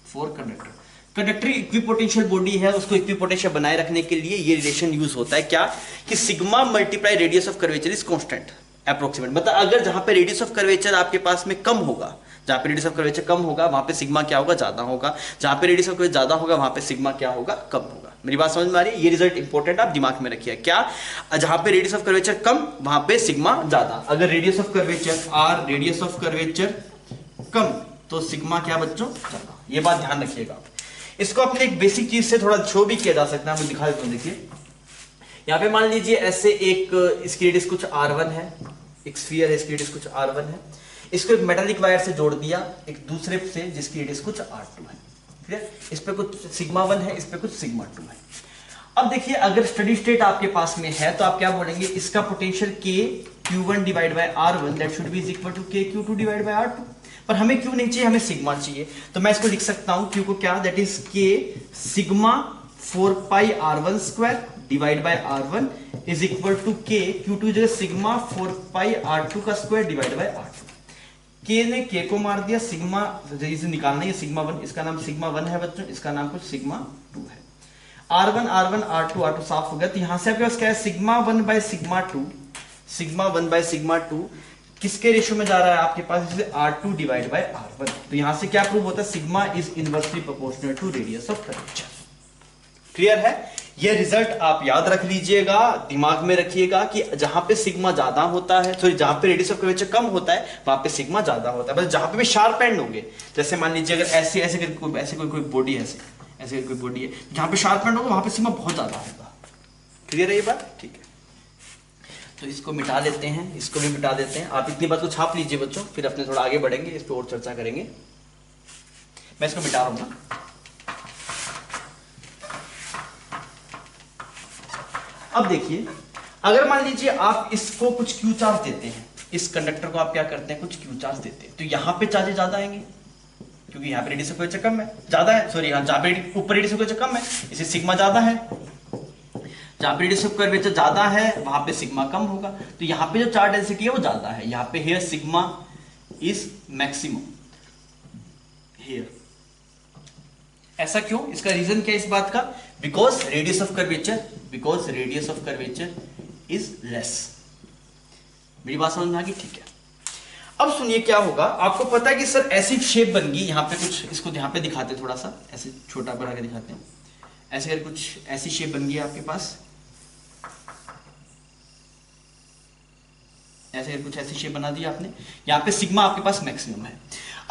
for conductor. Conductor equipotential body है, उसको इक्विपोटेंशियल बनाए रखने के लिए ये रिलेशन यूज होता है, क्या कि sigma multiply radius of curvature is constant approximate. मतलब अगर जहां पे रेडियस ऑफ कर्वेचर आपके पास में कम होगा, जहां पे रेडियस ऑफ कर्वेचर कम होगा वहां पे सिग्मा क्या होगा, ज्यादा होगा। जहां पे रेडियस ऑफ कर्वेचर ज्यादा होगा वहां पे सिग्मा क्या होगा, कम होगा। मेरी बात समझ में आ रही है, ये रिजल्ट इंपॉर्टेंट आप दिमाग में रखिए। क्या, जहां पे रेडियस ऑफ कर्वेचर कम वहां पे सिग्मा ज्यादा। अगर radius of curvature R, radius of curvature कम तो सिग्मा क्या बच्चों, ज्यादा। ये बात ध्यान रखिएगा। इसको अपने एक बेसिक चीज से थोड़ा शो भी किया जा सकता है, मैं दिखा देता हूं। देखिए यहाँ पे मान लीजिए ऐसे एक, इसकी रेडियस कुछ r1 है, एक स्फीयर है, इसकी रेडियस कुछ r1 है। इसको एक मेटालिक वायर से जोड़ दिया एक दूसरे से जिसकी रेडियस कुछ r2 है, क्लियर। इस पे कुछ सिग्मा 1 है, इस पे कुछ सिग्मा 2 है। अब देखिए अगर स्टडी स्टेट आपके पास में है तो आप क्या बोलेंगे, इसका potential k q1 divide by r1 that should be is equal to k q2 divide by r2। पर हमें क्यू नहीं चाहिए, हमें सिग्मा चाहिए। तो मैं इसको लिख सकता हूं क्यू को क्या, that is k sigma 4 pi r1 square divide by r1 is equal to k q2 जगह सिग्मा 4 पाई r2 का square divide by r2। k ने k को मार दिया, सिग्मा इसे निकालना है, सिग्मा 1, इसका नाम सिग्मा 1 है बच्चों, इसका नाम कुछ सिग्मा 2 है। r1 r1 r2 r2 साफ हो गया। तो यहां से आपके पास क्या है, sigma 1 by sigma 2, sigma 1 by sigma 2 किसके रेशियो में जा रहा है आपके पास, जैसे r2 डिवाइड बाय r1। तो यहां से क्या प्रूव होता है, sigma is inversely proportional to radius of curvature. Clear है। ये रिजल्ट आप याद रख लीजिएगा, दिमाग में रखिएगा कि जहां पे सिग्मा ज्यादा होता है, सॉरी जहां पे रेडियस ऑफ कर्वेचर कम होता है वहां पे सिग्मा ज्यादा होता है। बस जहां पे भी शार्प एंड होंगे, जैसे मान लीजिए अगर ऐसे ऐसे कोई बॉडी है, ऐसे कोई बॉडी है, जहां पे शार्प एंड होगा वहां पे सिग्मा बहुत ज्यादा होगा। क्लियर है ये बात? ठीक है, तो इसको मिटा लेते हैं, इसको भी मिटा देते हैं। आप इतनी बात को छाप लीजिए बच्चों, फिर अपने थोड़ा आगे बढ़ेंगे, इस पर और चर्चा करेंगे। मैं इसको मिटा रहा हूं ना। अब देखिए, अगर मान लीजिए आप इसको कुछ क्यू चार्ज देते हैं, इस कंडक्टर को आप क्या करते हैं, कुछ क्यू चार्ज देते हैं, तो यहां पे चार्जेस ज्यादा आएंगे क्योंकि यहां पे रेडियस ऑफ कर्वेचर कम है, ज्यादा है, सॉरी जहां पे ऊपर रेडियस ऑफ कर्वेचर कम है इसे सिग्मा ज्यादा है, जहां पे रेडियस ऑफ कर्वेचर ज्यादा है वहां पे सिग्मा कम होगा। तो यहां पे जो चार्ज डेंसिटी है वो ज्यादा है, यहां पे here sigma is maximum here. ऐसा क्यों? इसका रीजन क्या है इस बात का? Because radius of curvature is less. मेरी बात समझ में आ गई? ठीक है, अब सुनिए क्या होगा। आपको पता है कि सर ऐसी शेप बन गई, यहां पे कुछ, इसको यहां पे दिखाते थोड़ा सा, ऐसे छोटा बना के दिखाते हैं, ऐसे करके कुछ ऐसी शेप बन गई आपके पास, ऐसे कुछ ऐसी शेप बना दी आपने, यहां पे सिग्मा आपके पास मैक्सिमम है।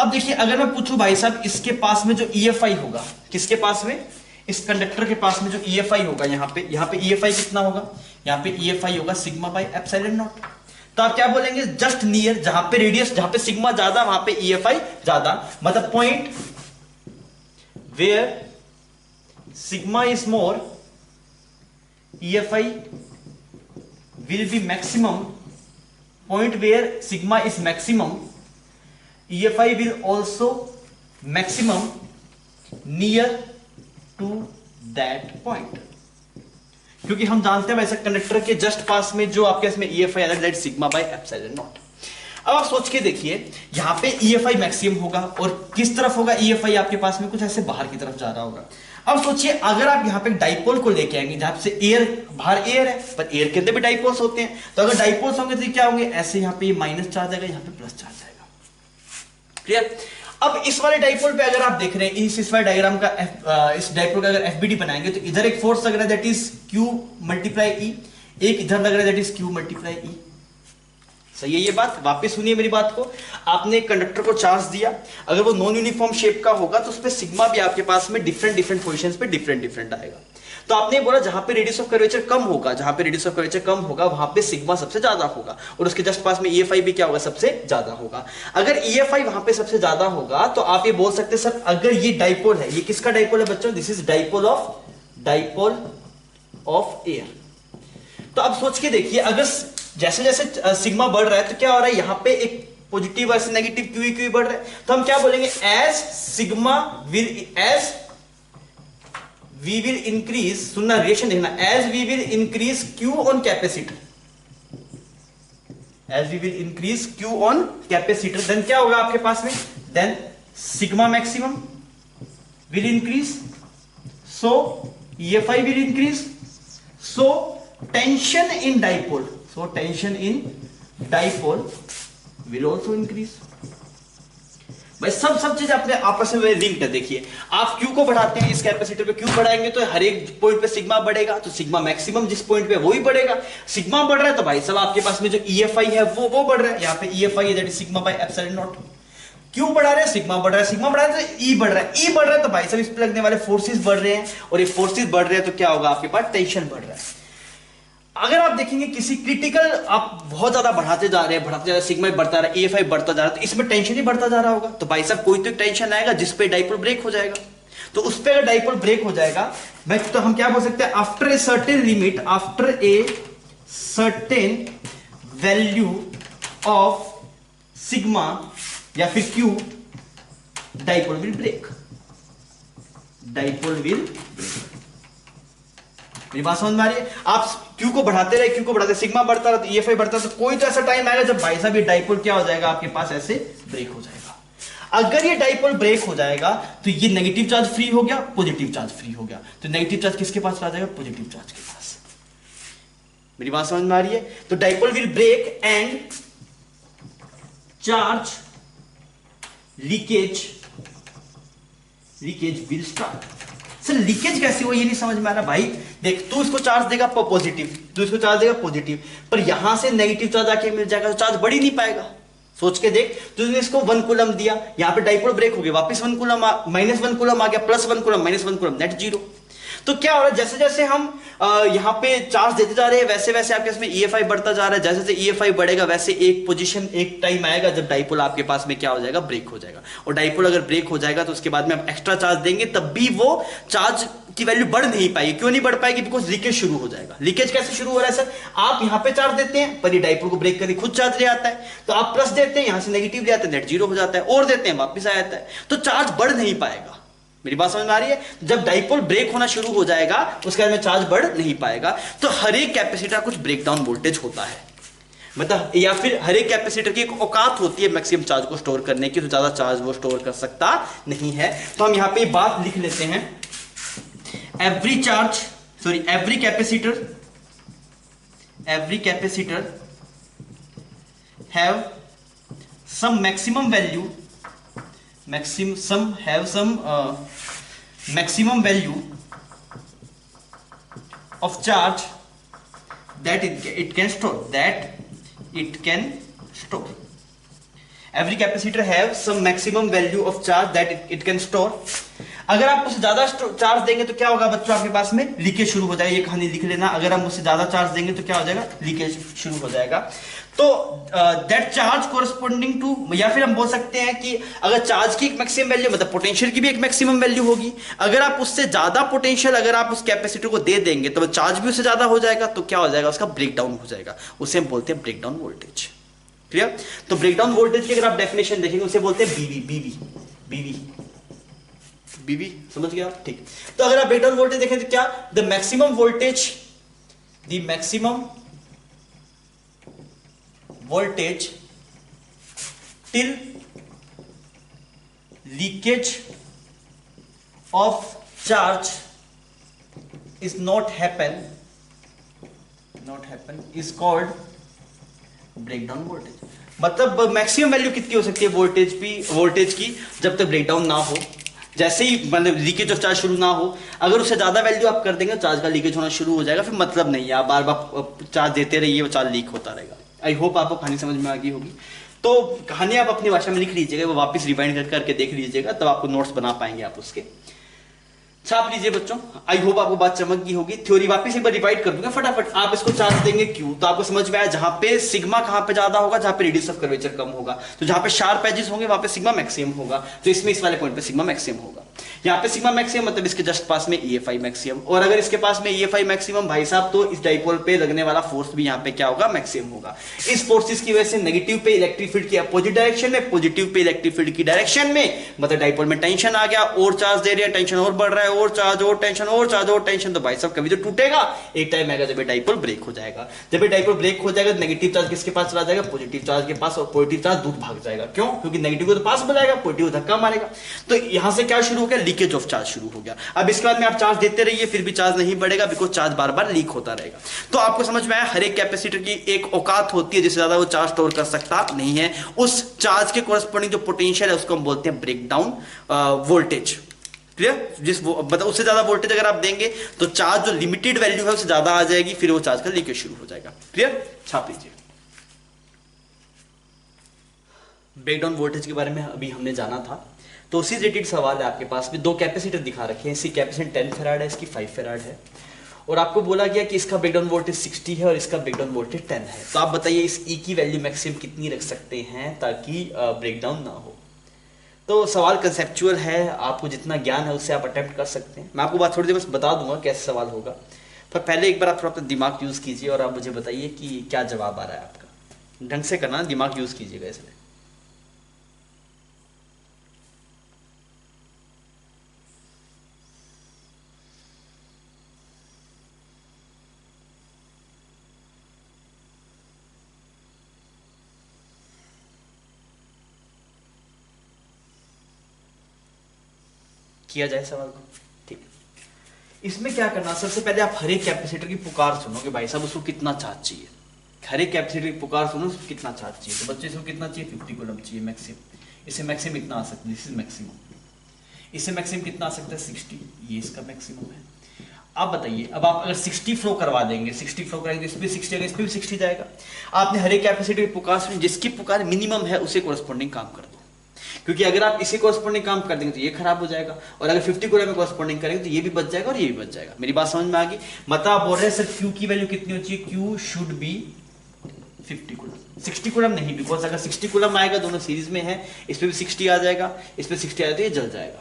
अब देखिए, अगर मैं पूछूं भाई साहब इसके पास में जो EFI होगा, किसके पास में, इस कंडक्टर के पास में जो EFI होगा, यहां पे EFI कितना होगा, यहां पे EFI होगा सिग्मा बाय एप्सिलॉन नॉट। तो आप क्या बोलेंगे, जस्ट नियर, जहां पे रेडियस, जहां पे सिग्मा ज्यादा वहां पे EFI ज्यादा, मतलब point where sigma is more EFI will be maximum, point where sigma is maximum EFI will also maximum near to that point। क्योंकि हम जानते हैं वैसे कंडक्टर के जस्ट पास में जो आपके इसमें EFI आता है that sigma by epsilon not. अब आप सोच के देखिए, यहां पे EFI मैक्सिमम होगा और किस तरफ होगा EFI आपके पास में, कुछ ऐसे बाहर की तरफ जा रहा होगा। अब सोचिए, अगर आप यहां पे डाइपोल को लेके आएंगे, जहां से एयर, बाहर एयर है पर एयर के अंदर भी डाइपोल्स होते हैं, तो अगर डाइपोल्स होंगे तो क्या होंगे, ऐसे यहां पे माइनस चार्ज आएगा, यहां पे प्लस चार्ज आएगा। क्लियर? अब इस वाले डाइपोल पे अगर आप देख रहे हैं, इस वाले डायग्राम का इस डाइपोल का अगर FBD बनाएंगे तो इधर एक फोर्स लग रहा है that is Q multiply E, एक इधर लग रहा है that is Q multiply E। सही है ये बात? वापस सुनिए मेरी बात को। आपने कंडक्टर को चार्ज दिया, अगर वो नॉन यूनिफॉर्म शेप का होगा तो उस पे सिग्मा भी आपके पास में डिफरेंट पोजीशंस पे डिफरेंट आएगा। तो आपने बोला जहां पे रेडियस ऑफ कर्वेचर कम होगा, वहां पे सिग्मा सबसे ज्यादा होगा और उसके जस्ट पास में EFI भी क्या होगा, सबसे ज्यादा होगा। अगर EFI वहां पे सबसे ज्यादा होगा तो आप ये बोल सकते हैं सर अगर ये डाइपोल है, ये किसका डाइपोल है बच्चों, this is dipole of air. तो अब सोच के देखिए, अगर जैसे जैसे सिग्मा बढ़ रहा है तो क्या हो रहा है, यहां पे एक पॉजिटिव वर्सेस नेगेटिव क्यू बढ़ रहा है, तो हम क्या बोलेंगे, एज वी विल इंक्रीज, सुनना रिएक्शन देखना, as we will increase Q on capacitor, then क्या होगा आपके पास में, then sigma maximum will increase, so EFI will increase, so tension in dipole will also increase। भाई सब चीज अपने आपस में लिंक्ड है। देखिए, आप Q को बढ़ाते हैं, इस कैपेसिटर पे Q बढ़ाएंगे तो हर एक पॉइंट पे सिग्मा बढ़ेगा, तो सिग्मा मैक्सिमम जिस पॉइंट पे वो ही बढ़ेगा। सिग्मा बढ़ रहा है तो भाई सब आपके पास में जो EFI है वो बढ़ रहा है, यहाँ पे EFI है that is sigma by epsilon not. Q बढ़ा रहे हैं, सिग्मा बढ़ रहा है तो E बढ़ रहा है, तो भाई सब इस पे लगने वाले फोर्सेस बढ़ रहे हैं, और ये फोर्सेस बढ़ रहे हैं तो क्या होगा, आपके पास टेंशन बढ़ रहा है। अगर आप देखेंगे किसी क्रिटिकल, आप बहुत ज्यादा बढ़ाते जा रहे हैं, सिग्मा बढ़ता रहा है, EFI बढ़ता जा रहा है, तो इसमें टेंशन ही बढ़ता जा रहा होगा, तो भाई साहब कोई तो टेंशन आएगा जिस पे डाइपोल ब्रेक हो जाएगा। तो उस पे अगर डाइपोल ब्रेक हो जाएगा, तो हम क्या बोल सकते हैं, after a certain limit, after a certain value of sigma या फिर Q, डाइपोल विल ब्रेक। मेरी बात समझ में आ रही है? आप Q को बढ़ाते रहे, सिग्मा बढ़ता रहा, तो EFI बढ़ता, तो कोई तो ऐसा टाइम आएगा जब भाई साहब ये डाइपोल क्या हो जाएगा, आपके पास ऐसे ब्रेक हो जाएगा। अगर ये डाइपोल ब्रेक हो जाएगा तो ये नेगेटिव चार्ज फ्री हो गया, पॉजिटिव चार्ज फ्री हो गया, तो नेगेटिव चार्ज किसके पास आ जाएगा, पॉजिटिव चार्ज के पास। मेरी बात समझ में आ रही है? तो dipole will break and charge leakage will start. Sir leakage कैसे हो, ये नहीं समझ में आ रहा भाई। देख तू इसको चार्ज देगा पॉजिटिव, तू इसको चार्ज देगा पॉजिटिव, पर यहां से नेगेटिव चार्ज आके मिल जाएगा तो चार्ज बढ़ ही नहीं पाएगा। सोच के देख, तूने इसको 1 कूलम दिया, यहां पे डाइपोल ब्रेक हो गया, वापस 1 कूलम -1 कूलम आ गया, +1 कूलम -1 कूलम, नेट 0। तो क्या हो रहा है, जैसे जैसे हम यहाँ पे चार्ज देते जा रहे हैं वैसे वैसे आपके इसमें EFI बढ़ता जा रहा है। जैसे जैसे EFI बढ़ेगा वैसे एक पोजीशन, एक टाइम आएगा जब डाइपोल आपके पास में क्या हो जाएगा, ब्रेक हो जाएगा। और डाइपोल अगर ब्रेक हो जाएगा तो उसके बाद में आप एक्स्ट्रा चार्ज देंगे तब भी वो चार्ज की वैल्यू बढ़ नहीं पाएगी। क्यों नहीं बढ़ पाएगी, बिकॉज लीकेज शुरू हो जाएगा। लीकेज कैसे शुरू हो रहा है सर, आप यहाँ पे चार्ज देते हैं पर ये डाइपोल को ब्रेक करके खुद चार्ज ले आता है, तो आप प्लस देते हैं, यहां से नेगेटिव ले आते हैं, नेट 0 हो जाता है, और देते हैं वापिस आ जाता है, तो चार्ज बढ़ नहीं पाएगा। मेरी बात समझ में आ रही है। जब डाइपोल ब्रेक होना शुरू हो जाएगा उसके बाद में चार्ज बढ़ नहीं पाएगा। तो हर एक कैपेसिटर कुछ ब्रेकडाउन वोल्टेज होता है, मतलब या फिर हर एक कैपेसिटर की एक औकात होती है मैक्सिमम चार्ज को स्टोर करने की, तो ज्यादा चार्ज वो स्टोर कर सकता नहीं है। तो हम यहां पे बात लिख लेते हैं, every capacitor have some maximum value, maximum value of charge that it can store, every capacitor have some maximum value of charge that it can store। अगर आप उससे ज्यादा चार्ज देंगे तो क्या होगा बच्चों, आपके पास में लीकेज शुरू हो जाएगा। ये कहानी लिख लेना, अगर हम उससे ज्यादा चार्ज देंगे तो क्या हो जाएगा, लीकेज शुरू हो जाएगा। तो दैट चार्ज कोरस्पोंडिंग टू, या फिर हम बोल सकते हैं कि अगर चार्ज की एक मैक्सिमम वैल्यू, मतलब पोटेंशियल की भी एक मैक्सिमम वैल्यू होगी, अगर आप उससे ज्यादा पोटेंशियल अगर आप उस कैपेसिटर को दे देंगे तो चार्ज भी उससे ज्यादा हो जाएगा, तो क्या हो जाएगा, उसका ब्रेकडाउन हो जाएगा। उसे हम बोलते हैं ब्रेकडाउन वोल्टेज। क्लियर। तो ब्रेकडाउन वोल्टेज की अगर आप डेफिनेशन देखेंगे उसे बोलते हैं बीवी, समझ गया आप, ठीक। तो अगर आप ब्रेकडाउन वोल्टेज देखें तो क्या, the maximum voltage till leakage of charge is not happen is called breakdown voltage. मतलब मैक्सिमम वैल्यू कितनी हो सकती है वोल्टेज की जब तक ब्रेकडाउन ना हो, जैसे ही मतलब लीकेज ऑफ चार्ज शुरू ना हो। अगर उससे ज्यादा वैल्यू आप कर देंगे चार्ज का लीकेज होना शुरू हो जाएगा, फिर मतलब नहीं है, आप बार बार चार्ज देते रहिए, वो चार्ज लीक होता रहेगा। आई होप आपको कहानी समझ में आ गई होगी। तो कहानी आप अपनी भाषा में लिख लीजिएगा, वो वापस रिवाइंड करके देख लीजिएगा, तब आपको नोट्स बना पाएंगे आप उसके। छाप लीजिए बच्चों, आई होप आपको बात चमक गई होगी। थ्योरी वापस एक बार रिवाइड कर दूंगा फटाफट। आप इसको चार्ज देंगे क्यों, तो आपको समझ में आया, जहां पे सिग्मा कहां पे ज्यादा होगा, जहां पे रेडियस ऑफ कर्वेचर कम होगा, तो जहां पे शार्प एजेस होंगे वहां पे सिग्मा मैक्सिमम होगा, तो इसमें इस वाले पॉइंट पे सिग्मा मैक्सिमम होगा। यहाँ पे सिग्मा मैक्सिमम मतलब इसके जस्ट पास में EFI मैक्सिमम, और अगर इसके पास में EFI मैक्सिमम भाई साहब, तो इस डाइपोल पे लगने वाला फोर्स भी यहाँ पे क्या होगा, मैक्सिमम होगा। इस फोर्सेस की वजह से नेगेटिव पे इलेक्ट्रिक फील्ड की अपोजिट डायरेक्शन में, पॉजिटिव पे इलेक्ट्रिक फील्ड की डायरेक्शन में, मतलब डाइपोल में टेंशन आ गया, और चार्ज दे रहे हैं, टेंशन और बढ़ रहा है, और चार्ज और टेंशन और चार्ज और टेंशन, तो भाई साहब कभी तो टूटेगा। एक टाइम आएगा जब डाइपोल ब्रेक हो जाएगा। जब डाइपोल ब्रेक हो जाएगा नेगेटिव चार्ज किसके पास चला जाएगा, पॉजिटिव चार्ज के पास, और पॉजिटिव चार्ज दूर भाग जाएगा। क्यों, क्योंकि नेगेटिव को तो पास बुलाएगा, पॉजिटिव धक्का मारेगा। तो यहां से क्या शुरू हो गया, लीकेज ऑफ चार्ज शुरू हो गया। अब इसके बाद में आप चार्ज देते रहिए, फिर भी चार्ज नहीं बढ़ेगा, because charge bar bar leak होता रहेगा। तो आपको समझ में आया, हर एक कैपेसिटर की एक औकात होती है जिससे ज्यादा वो चार्ज स्टोर कर सकता नहीं है। उस चार्ज के कोरस्पोंडिंग जो पोटेंशियल है उसको हम बोलते हैं ब्रेकडाउन वोल्टेज। क्लियर। मतलब उससे ज्यादा वोल्टेज अगर आप देंगे तो चार्ज जो लिमिटेड वैल्यू है उससे ज्यादा आ जाएगी, फिर वो चार्ज का लीकेज शुरू हो जाएगा। क्लियर, छाप लीजिए। ब्रेकडाउन वोल्टेज के बारे में अभी हमने जाना था, तो उसी रिलेटेड सवाल है आपके पास में। दो कैपेसिटर दिखा रखे हैं, इसकी कैपेसिटी 10 फैराड है, इसकी 5 फैराड है, और आपको बोला गया कि इसका ब्रेकडाउन वोल्टेज 60 है और इसका ब्रेकडाउन वोल्टेज 10 है। तो आप बताइए इस E की वैल्यू मैक्सिमम कितनी रख सकते हैं ताकि ब्रेकडाउन ना हो। तो सवाल कंसेप्चुअल है, आपको जितना ज्ञान है उससे आप अटेम्प्ट कर सकते हैं। मैं आपको बात थोड़ी देर बस बता दूंगा कैसे सवाल होगा, पर पहले एक बार आप थोड़ा अपना दिमाग यूज कीजिए और आप मुझे बताइए कि क्या जवाब आ रहा है आपका। ढंग से करना, दिमाग यूज कीजिएगा इसमें। किया जाए सवाल को, ठीक। इसमें क्या करना, सबसे पहले आप हर एक कैपेसिटर की पुकार सुनोगे भाई साहब, उसको कितना चार्ज चाहिए। हर एक कैपेसिटर की पुकार सुनो, उसको कितना चार्ज चाहिए। तो बच्चे इसको कितना चाहिए, 50 कूलम चाहिए मैक्सिमम। इसे मैक्सिमम इतना आ सकता है, दिस इज मैक्सिमम। इससे मैक्सिमम कितना आ सकता है 60, ये इसका मैक्सिमम है। अब बताइए, अब आप अगर 60 फ्लो करवा देंगे, 60 फ्लो करेंगे तो इस पे 60 आएगा, इस पे भी 60 जाएगा। आपने हर एक कैपेसिटर की पुकार सुनी, जिसकी पुकार मिनिमम है उसे कोरस्पॉन्डिंग काम कर दो, क्योंकि अगर आप इसे कोरस्पॉन्डिंग काम कर देंगे तो ये खराब हो जाएगा, और अगर 50 कूलम में कोरस्पॉन्डिंग करेंगे तो ये भी बच जाएगा और ये भी बच जाएगा। मेरी बात समझ में आ गई? मतलब आप बोल रहे हैं सर Q की वैल्यू कितनी होनी चाहिए? Q should be 50 coulomb, 60 coulomb नहीं, बिकॉज अगर 60 कूलम आएगा, दोनों सीरीज में है, इस पे भी 60 आ जाएगा, इस पे 60 आ जाए तो ये जल जाएगा।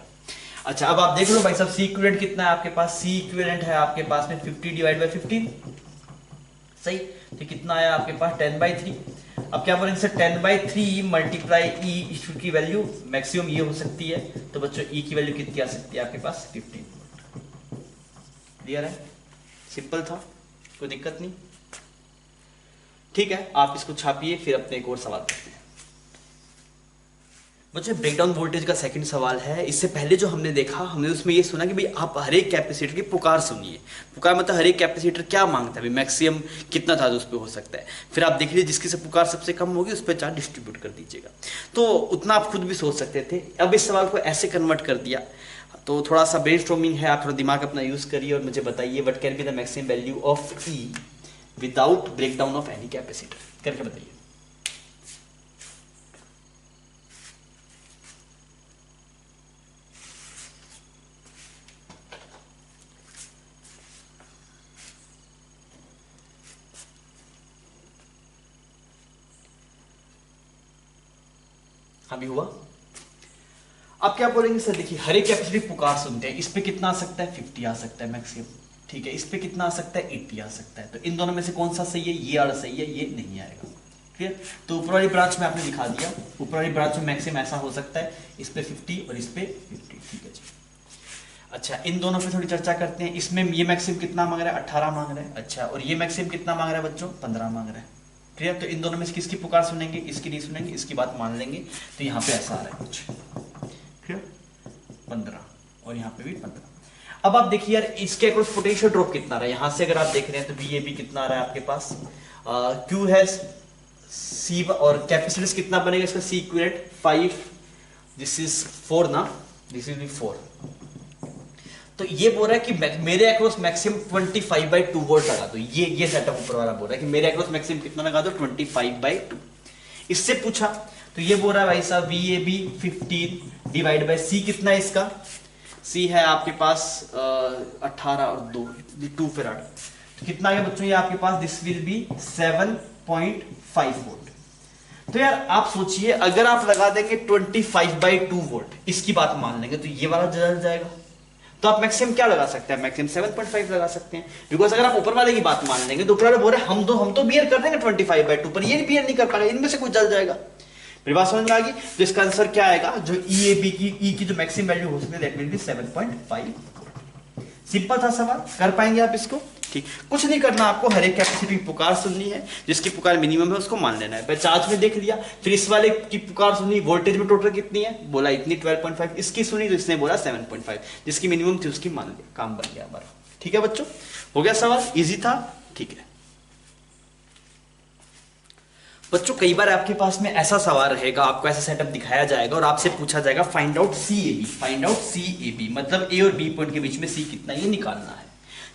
अच्छा, अब आप देख लो भाई साहब, सी इक्विवेलेंट कितना है आपके पास? सी इक्विवेलेंट है आपके पास में 50 डिवाइड बाय 15, सही। तो कितना आया आपके पास? 10/3। अब क्या बोलेंगे सर? 10/3 मल्टीप्लाई ई की वैल्यू मैक्सिमम ये हो सकती है, तो बच्चों ई की वैल्यू कितनी आ सकती है आपके पास? 15। क्लियर है? सिंपल था, कोई दिक्कत नहीं। ठीक है, आप इसको छापिए, फिर अपने एक और सवाल करते हैं। बच्चों ब्रेकडाउन वोल्टेज का सेकंड सवाल है। इससे पहले जो हमने देखा, हमने उसमें ये सुना कि भाई आप हर एक कैपेसिटर की पुकार सुनिए। पुकार मतलब हर एक कैपेसिटर क्या मांगता है, भाई मैक्सिमम कितना था जो उस पर हो सकता है। फिर आप देख लीजिए जिसकी से पुकार सबसे कम होगी उस पर चार्ज डिस्ट्रीब्यूट कर दीजिएगा। तो उतना आप खुद भी सोच सकते थे। अब इस सवाल को ऐसे कन्वर्ट कर दिया, तो थोड़ा सा ब्रेनस्टॉर्मिंग है, आप थोड़ा दिमाग अपना यूज करिए और मुझे बताइए what can be the maximum value of E without breakdown of any capacitor, करके बताइए। अभी हुआ? अब क्या बोलेंगे सर? देखिए हर एक कैपेसिटर पुकार सुनते हैं, इस पे कितना आ सकता है? 50 आ सकता है मैक्सिमम, ठीक है। इस पे कितना आ सकता है? 80 आ सकता है। तो इन दोनों में से कौन सा सही है? ये वाला सही है, ये नहीं आएगा। क्लियर? तो ऊपर वाली ब्रांच में आपने दिखा दिया, ऊपर वाली ब्रांच में मैक्सिमम ऐसा हो सकता है, इस पे 50 और इस पे 50, ठीक है जी। अच्छा, इन दोनों पे थोड़ी चर्चा करते हैं। इसमें ये मैक्सिमम कितना मांग रहा है? 18 मांग रहा है। अच्छा, और ये मैक्सिमम कितना मांग रहा है बच्चों? 15 मांग रहा है। क्लियर? तो इन दोनों में से किसकी पुकार सुनेंगे? इसकी नहीं सुनेंगे, इसकी बात मान लेंगे। तो यहाँ पे ऐसा आ रहा है कुछ, क्लियर? 15 और यहाँ पे भी 15। अब आप देखिए यार, इसके अक्रॉस पोटेंशियल ड्रॉप कितना रहा है? यहाँ से अगर आप देख रहे हैं तो VAB कितना आ रहा है आपके पास? Q है C, और कैपेसिटेंस कितना बनेगा इसका? C इक्विवेलेंट 5, दिस इज 4 ना, दिस इज भी 4। तो ये बोल रहा है कि मेरे अक्रॉस मैक्सिमम 25/2 वोल्ट लगा दो। ये सेटअप ऊपर वाला बोल रहा है कि मेरे अक्रॉस मैक्सिमम कितना लगा दो? 25/2। इससे पूछा तो ये बोल रहा है भाई साहब VAB 15 डिवाइड बाय C कितना है इसका? C है आपके पास 18 और 2 फैराड। तो कितना आ गया बच्चों ये आपके पास? This will be 7.5 volt. तो यार आप सोचिए, अगर आप लगा देंगे 25/2 वोल्ट, इसकी बात मान लेंगे तो ये वाला जल जाएगा। तो आप मैक्सिमम क्या लगा सकते हैं? मैक्सिमम 7.5 लगा सकते हैं, बिकॉज अगर आप ऊपर वाले की बात मान लेंगे तो ऊपर वाले बोल रहे हम तो बियर कर देंगे 25/2, पर ये बियर नहीं कर पाएगा, इनमें से कुछ जल जाएगा। मेरी बात समझ में आ गई? तो इसका आंसर क्या आएगा? जो EAB की जो मैक्सिमम वैल्यू हो सकती है दैट विल बी 7.5। सिंपल था सवाल, कर पाएंगे आप इसको? ठीक, कुछ नहीं करना आपको, हर एक कैपेसिटर की पुकार सुननी है, जिसकी पुकार मिनिमम है उसको मान लेना है। चार्ज में देख लिया, फिर इस वाले की पुकार सुनी, वोल्टेज में टोटल कितनी है? बोला इतनी 12.5, इसकी सुनी तो इसने बोला 7.5, जिसकी मिनिमम थी उसकी मान लिया, काम बन गया हमारा। ठीक है बच्चों, हो गया सवाल? इजी था? ठीक है बच्चों, कई बार आपके पास में ऐसा सवाल रहेगा, आपको ऐसा सेटअप दिखाया जाएगा और आपसे पूछा जाएगा find out CAB। Find out CAB मतलब A और B पॉइंट के बीच में C कितना, ये निकालना है।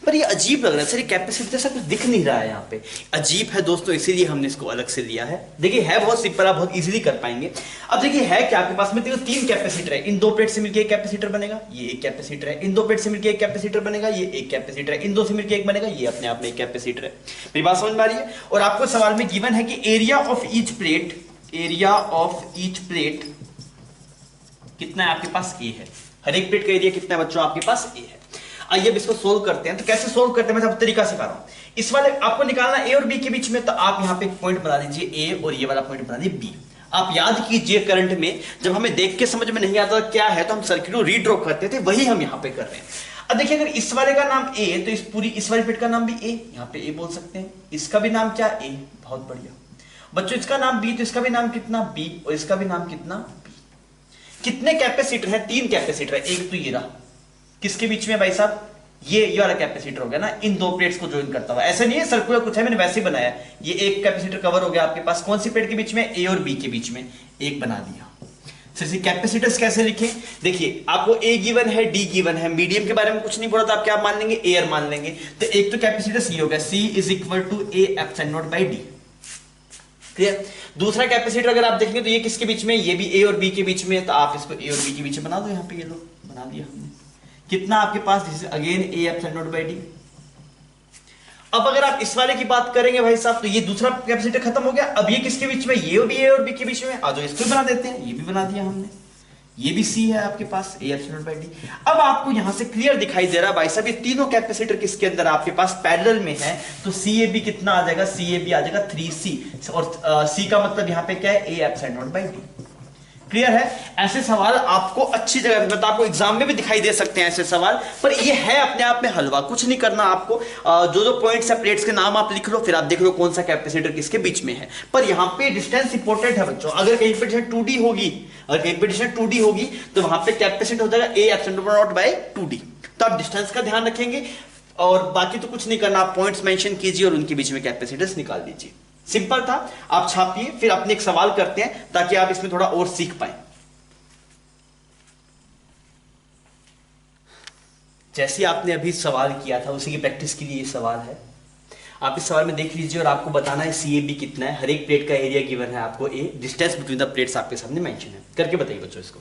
पर ये अजीब लग रहा है सर, ये कैपेसिटर जैसा कुछ दिख नहीं रहा है यहाँ पे। अजीब है दोस्तों, इसीलिए हमने इसको अलग से लिया है। देखिए है बहुत सिंपल, आप बहुत इजीली कर पाएंगे। अब देखिए है क्या आपके पास में? देखो 3 कैपेसिटर है, इन 2 प्लेट से मिलकर एक कैपेसिटर बनेगा, ये एक कैपेसिटर है। इन 2 प्लेट से मिलकर एक कैपेसिटर बनेगा, ये एक कैपेसिटर है। इन 2 से मिलकर एक बनेगा, ये अपने आप में एक कैपेसिटर है। मेरी बात समझ में आ रही है? और आपको सवाल में गिवन है कि एरिया ऑफ ईच प्लेट कितना है आपके पास? A है। हर एक प्लेट का एरिया कितना है बच्चों? आपके पास A है। आइए अब इसको सोल्व करते हैं। तो कैसे सोल्व करते हैं मैं आपको तरीका सिखा रहा हूं। इस वाले आपको निकालना A और B के बीच में, तो आप यहां पे एक पॉइंट बना दीजिए A और ये वाला पॉइंट बना दीजिए B। आप याद कीजिए करंट में जब हमें देख के समझ में नहीं आता क्या है तो हम सर्किट को रीड्रॉ करते थे, वही हम यहां पे कर रहे हैं। अब देखिए अगर इस वाले का नाम A तो इस वाली प्लेट का नाम भी A, यहां पे A बोल सकते हैं। इसका भी नाम क्या? A। बहुत बढ़िया बच्चों, इसका नाम B तो इसका भी नाम कितना? B, और इसका भी नाम कितना? B। कितने कैपेसिटर है? 3 कैपेसिटर है। एक तो ये रहा, किसके बीच में भाई साहब? ये वाला कैपेसिटर हो गया ना, इन 2 प्लेट्स को ज्वाइन करता हुआ। ऐसा नहीं है सर्कुलर कुछ है, मैंने वैसे ही बनाया। ये एक कैपेसिटर कवर हो गया आपके पास, कौन सी प्लेट के बीच में? A और B के बीच में एक बना दिया। जैसे कैपेसिटर्स कैसे लिखें, देखिए आपको ए गिवन है, डी गिवन है, मीडियम के बारे में कुछ नहीं बोला तो आप क्या मान लेंगे, एयर मान लेंगे। तो एक तो कैपेसिटर्स ये होगा C is equal to A epsilon naught by D. Clear. दूसरा कैपेसिटर अगर आप देखेंगे तो ये किसके बीच में, ये भी ए और बी के बीच में है, तो आप इसको ए और बी के बीच में बना दो। यहाँ पे ये लो बना दिया हमने। कितना आपके पास, this is again a epsilon naught by D. अब अगर आप इस वाले की बात करेंगे भाई साहब, तो ये दूसरा कैपेसिटर खत्म हो गया। अब ये किसके बीच में, ये भी ए और बी के बीच में। आ जाओ इसको भी बना देते हैं, ये भी बना दिया हमने। ये भी सी है आपके पास, ए एप्सिलॉन बाई डी। अब आपको यहां से क्लियर दिखाई दे रहा है भाई साहब, ये तीनों कैपेसिटर किसके अंदर आपके पास पैरेलल में है, तो सी ए बी कितना आ जाएगा, सी ए बी आ जाएगा 3C, और सी का मतलब यहां पे क्या है, A epsilon naught by D. Clear है। ऐसे सवाल आपको अच्छी जगह पे, मतलब आपको एग्जाम में भी दिखाई दे सकते हैं ऐसे सवाल, पर ये है अपने आप में हलवा, कुछ नहीं करना आपको। जो जो पॉइंट्स है, प्लेट्स के नाम आप लिख लो, फिर आप देख लो कौन सा कैपेसिटर किसके बीच में है। पर यहाँ पे डिस्टेंस इंपॉर्टेंट है बच्चों। अगर कहीं पे 2D होगी, अगर कहीं पे 2D होगी, तो वहां पे कैपेसिटर हो जाएगा ए एप्सिलॉन नॉट बाई 2D। तो आप डिस्टेंस का ध्यान रखेंगे और बाकी तो कुछ नहीं करना, आप पॉइंट्स मेंशन कीजिए और उनके बीच में कैपेसिटर्स निकाल दीजिए। सिंपल था। आप छापिए, फिर अपने एक सवाल करते हैं ताकि आप इसमें थोड़ा और सीख पाए। जैसे आपने अभी सवाल किया था उसी की प्रैक्टिस के लिए ये सवाल है। आप इस सवाल में देख लीजिए और आपको बताना है सी ए बी कितना है। हर एक प्लेट का एरिया गिवन है आपको, ए डिस्टेंस बिटवीन द प्लेट्स आपके सामने मेंशन है। करके बताइए बच्चों इसको।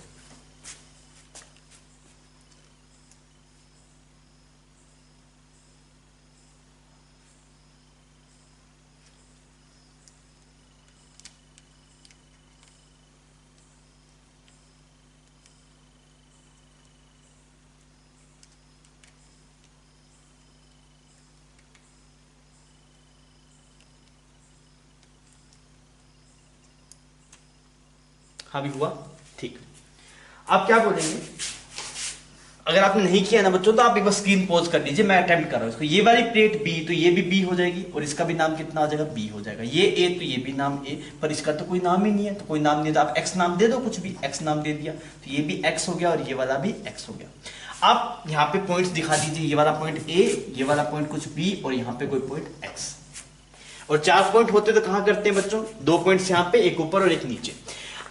हाँ भी हुआ, ठीक। आप क्या बोलेंगे, अगर आपने नहीं किया ना बच्चों, तो आप एक बार स्क्रीन पॉज कर लीजिए, मैं अटेम्प्ट कर रहा हूं इसको। ये वाली प्लेट बी, तो ये भी बी हो जाएगी और इसका भी नाम कितना आ जाएगा, बी हो जाएगा। ये ए, तो ये भी नाम ए, पर इसका तो कोई नाम ही नहीं है, तो कोई नाम नहीं है तो आप एक्स नाम दे दो, कुछ भी एक्स नाम दे दिया, तो ये भी एक्स हो गया और ये वाला भी एक्स हो गया। आप यहाँ पे पॉइंट्स दिखा दीजिए, ये वाला पॉइंट ए, ये वाला पॉइंट कुछ बी और यहाँ पे कोई पॉइंट एक्स। और 4 पॉइंट होते तो कहां करते हैं बच्चों, 2 पॉइंट्स यहाँ पे, एक ऊपर और एक नीचे।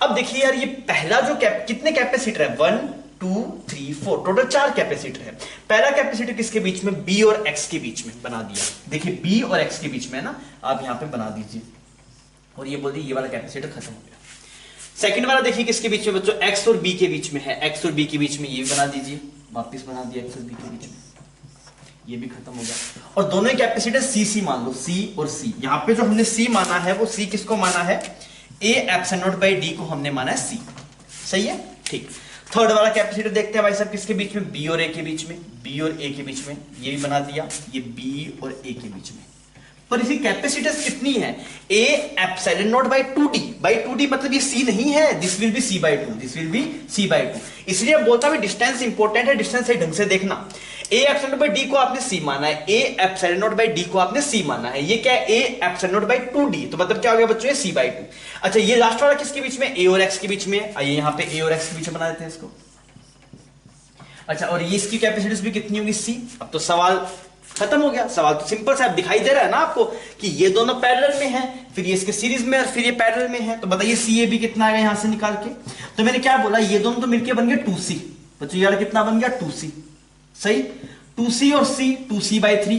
अब देखिए यार, ये पहला जो कितने कैपेसिटर है, 1 2 3 4, टोटल 4 कैपेसिटर है। पहला कैपेसिटर किसके बीच में, बी और एक्स के बीच में बना दिया। देखिए बी और एक्स के बीच में है ना, आप यहां पे बना दीजिए और ये बोल दिए ये वाला कैपेसिटर खत्म हो गया। सेकंड वाला देखिए किसके बीच में बच्चों, एक्स और बी के बीच में है, एक्स और बी के बीच में, ये बना दीजिए, वापिस बना दिया एक्स और बी के बीच में, ये भी खत्म हो गया। और दोनों ही कैपेसिटर सी सी मान लो, सी और सी। यहां पे जो हमने सी माना है वो सी किसको माना है, A epsilon naught by D को हमने माना है सी। सही है, ठीक। थर्ड वाला कैपेसिटर देखते हैं भाई साहब किसके बीच में, बी और ए के बीच में, बी और ए के बीच में, ये भी बना दिया, ये बी और ए के बीच में। पर इसी कैपेसिटर्स कितनी है, A epsilon naught by 2D, by 2D मतलब ये सी नहीं है, this will be C by 2, this will be C by 2। इसलिए बोलता हूं डिस्टेंस इंपॉर्टेंट है, डिस्टेंस सही ढंग से देखना। ए एप्सिलॉन नॉट बाई डी को आपने सी माना है, A epsilon naught by D को आपने सी माना है, ये क्या है, A epsilon naught by 2D, तो मतलब क्या हो गया बच्चों, ये सी बाई 2। अच्छा ये लास्ट वाला किसके बीच में, ए और एक्स के बीच में। आइए यहाँ पे ए और एक्स के बीच में बना देते हैं इसको। अच्छा और ये इसकी कैपेसिटीज भी कितनी होगी, सी। अब तो सवाल खत्म हो गया। सवाल तो सिंपल सा दिखाई दे रहा है ना आपको कि ये दोनों पैरेलल में हैं, फिर ये इसके सीरीज में और फिर ये पैरेलल में है, तो बताइए सी ए बी कितना आएगा यहां से निकाल के। तो मैंने क्या बोला, ये दोनों तो मिलके बन गए 2C, बच्चों यार कितना बन गया 2C। सही, 2C और C, 2C by 3,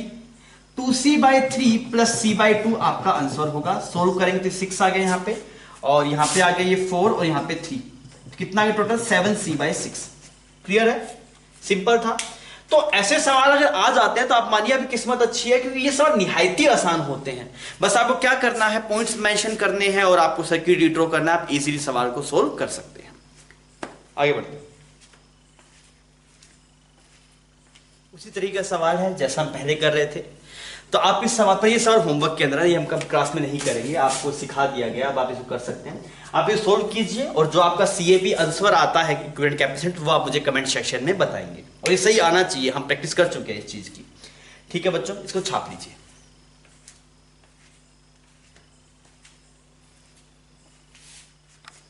2C by 3 plus C by 2 आपका आंसर होगा। सोल्व करेंगे तो 6 आ गया यहाँ पे, और यहाँ पे आ गया ये 4 और यहाँ पे 3, कितना आ गया टोटल 7C बाई 6। क्लियर है, सिंपल था। तो ऐसे सवाल अगर आ जाते हैं तो आप मानिए अभी किस्मत अच्छी है, क्योंकि ये सवाल निहायत ही आसान होते हैं। बस आपको क्या करना है, पॉइंट्स मेंशन करने हैं और आपको सर्किट ड्रॉ करना है, आप इजीली सवाल को सोल्व कर सकते हैं। आगे बढ़ते हैं। उसी तरीके का सवाल है जैसा हम पहले कर रहे थे। तो आप इस सवाल पर, ये सवाल होमवर्क के अंदर है, ये हम कब क्लास में नहीं करेंगे, आपको सिखा दिया गया, अब आप इसको कर सकते हैं। आप ये सोल्व कीजिए और जो आपका CAB आंसर आता है इक्विवेलेंट कैपेसिटेंस, वो आप मुझे कमेंट सेक्शन में बताएंगे, और ये सही आना चाहिए, हम प्रैक्टिस कर चुके हैं इस चीज की। ठीक है बच्चों, इसको छाप लीजिए।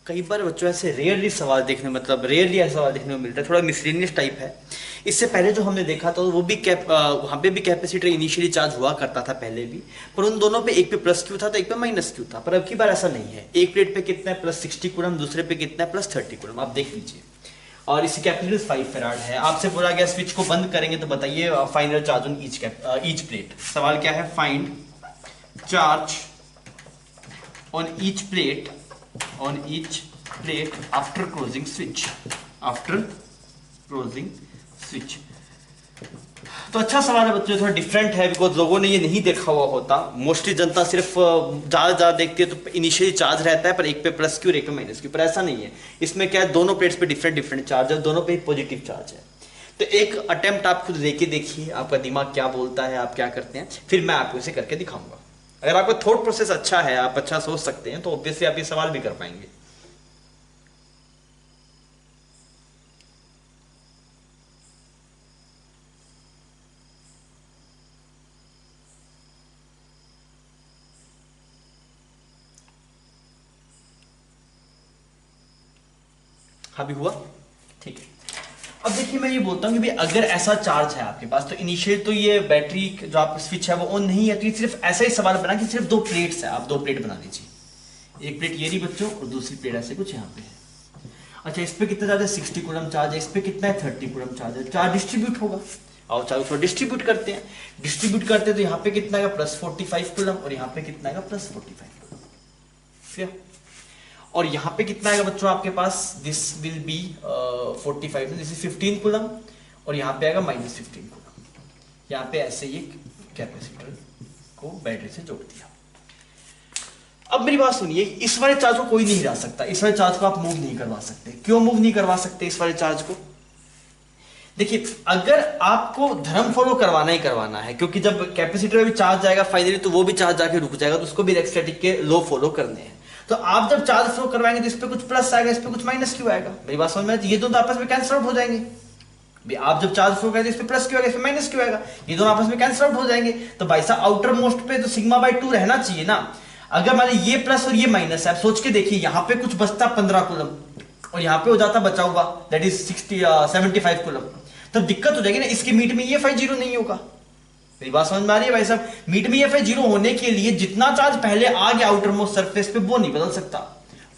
कई बार बच्चों ऐसे रेयरली सवाल देखने, मतलब रेयरली ऐसा सवाल देखने को मिलता है, थोड़ा मिसलेनियस टाइप है, इससे पहले जो हमने देखा था वो भी वहाँ पे भी कैपेसिटर इनिशियली चार्ज हुआ करता था पहले भी, पर उन दोनों पे एक पे प्लस क्यू था तो एक पे माइनस क्यू था। पर अब की बार ऐसा नहीं है, एक प्लेट पे कितना है प्लस 60 कूलम, दूसरे पे कितना है प्लस 30 कूलम, आप देख लीजिए। और इसी कैपेसिटर 5 फैराड है। आपसे बोला गया स्विच को बंद करेंगे तो बताइए final charge on each plate. सवाल क्या है, find charge on each plate after closing switch, after closing switch. तो अच्छा सवाल है बच्चों, थोड़ा डिफरेंट है बिकॉज लोगों ने ये नहीं देखा हुआ होता। मोस्टली जनता सिर्फ ज्यादा देखती है तो इनिशियली चार्ज रहता है पर एक पे प्लस क्यू और एक पे माइनस क्यू, पर ऐसा नहीं है। इसमें क्या है, दोनों प्लेट्स पे डिफरेंट चार्ज है, दोनों पे पॉजिटिव चार्ज है। तो एक अटेम्प्ट आप खुद लेके देखिए, आपका दिमाग क्या बोलता है, आप क्या करते हैं, फिर मैं आपको इसे करके दिखाऊंगा। अगर आपका थॉट प्रोसेस अच्छा है, आप अच्छा सोच सकते हैं, तो ऑब्वियसली आप ये सवाल भी कर पाएंगे। हाँ भी हुआ, ठीक है। अब देखिए मैं ये बोलता हूँ कि भाई अगर ऐसा चार्ज है आपके पास तो इनिशियल तो ये बैटरी जो आप स्विच है वो ऑन नहीं है, तो ये सिर्फ ऐसा ही सवाल बना कि सिर्फ दो प्लेट्स है, आप दो प्लेट बना लीजिए। एक प्लेट ये रही बच्चों और दूसरी प्लेट ऐसे कुछ यहाँ पे है। अच्छा, इस पे कितना चार्ज है, 60 कूलम चार्ज है, इस पे कितना है 30 कूलम चार्ज है। चार्ज डिस्ट्रीब्यूट होगा, आओ चार्ज को डिस्ट्रीब्यूट करते हैं। डिस्ट्रीब्यूट करते हैं तो यहाँ पे कितना आएगा प्लस 45 कूलम और यहाँ पे कितना आएगा प्लस 45 कूलम। और यहाँ पे कितना आएगा बच्चों आपके पास, this will be 45, this is 15 coulomb और यहाँ पे आएगा माइनस 15 कूलम। यहाँ पे ऐसे ही कैपेसिटर को बैटरी से जोड़ दिया। अब मेरी बात सुनिए, इस वाले चार्ज को कोई नहीं हिला सकता, इस वाले चार्ज को आप मूव नहीं करवा सकते। क्यों मूव नहीं करवा सकते इस वाले चार्ज को? देखिए, अगर आपको धर्म फॉलो करवाना ही करवाना है, क्योंकि जब कैपेसिटर में भी चार्ज आएगा फाइनली तो वो भी चार्ज जाके रुक जाएगा, तो उसको भी इलेक्ट्रोस्टैटिक के लॉ फॉलो करने हैं। तो आप जब चार्ज फ्लो करवाएंगे तो इस पे कुछ प्लस आएगा, इस पे कुछ माइनस क्यू आएगा। मेरी बात समझ में, ये दोनों आपस में कैंसिल आउट हो जाएंगे। आप जब चार्ज फ्लो करेंगे इस पे प्लस क्यू आएगा, इस पे माइनस क्यू आएगा, ये दोनों आपस में कैंसिल आउट हो जाएंगे। तो भाई साहब आउटर मोस्ट पे तो सिग्मा बाय 2 रहना चाहिए ना। अगर मान लीजिए ये प्लस और ये माइनस है, आप सोच के देखिए, यहाँ पे कुछ बचता 15 कूलम और यहाँ पे हो जाता बचा हुआ दैट इज 75 कूलम, तो दिक्कत हो जाएगी ना। इसके मीट में ये फाई जीरो नहीं होगा। मेरी बात समझ में आ रही है भाई साहब? मीट में ये फाई जीरो होने के लिए जितना चार्ज पहले आ गया आउटर मोस्ट सरफेस पे वो नहीं बदल सकता,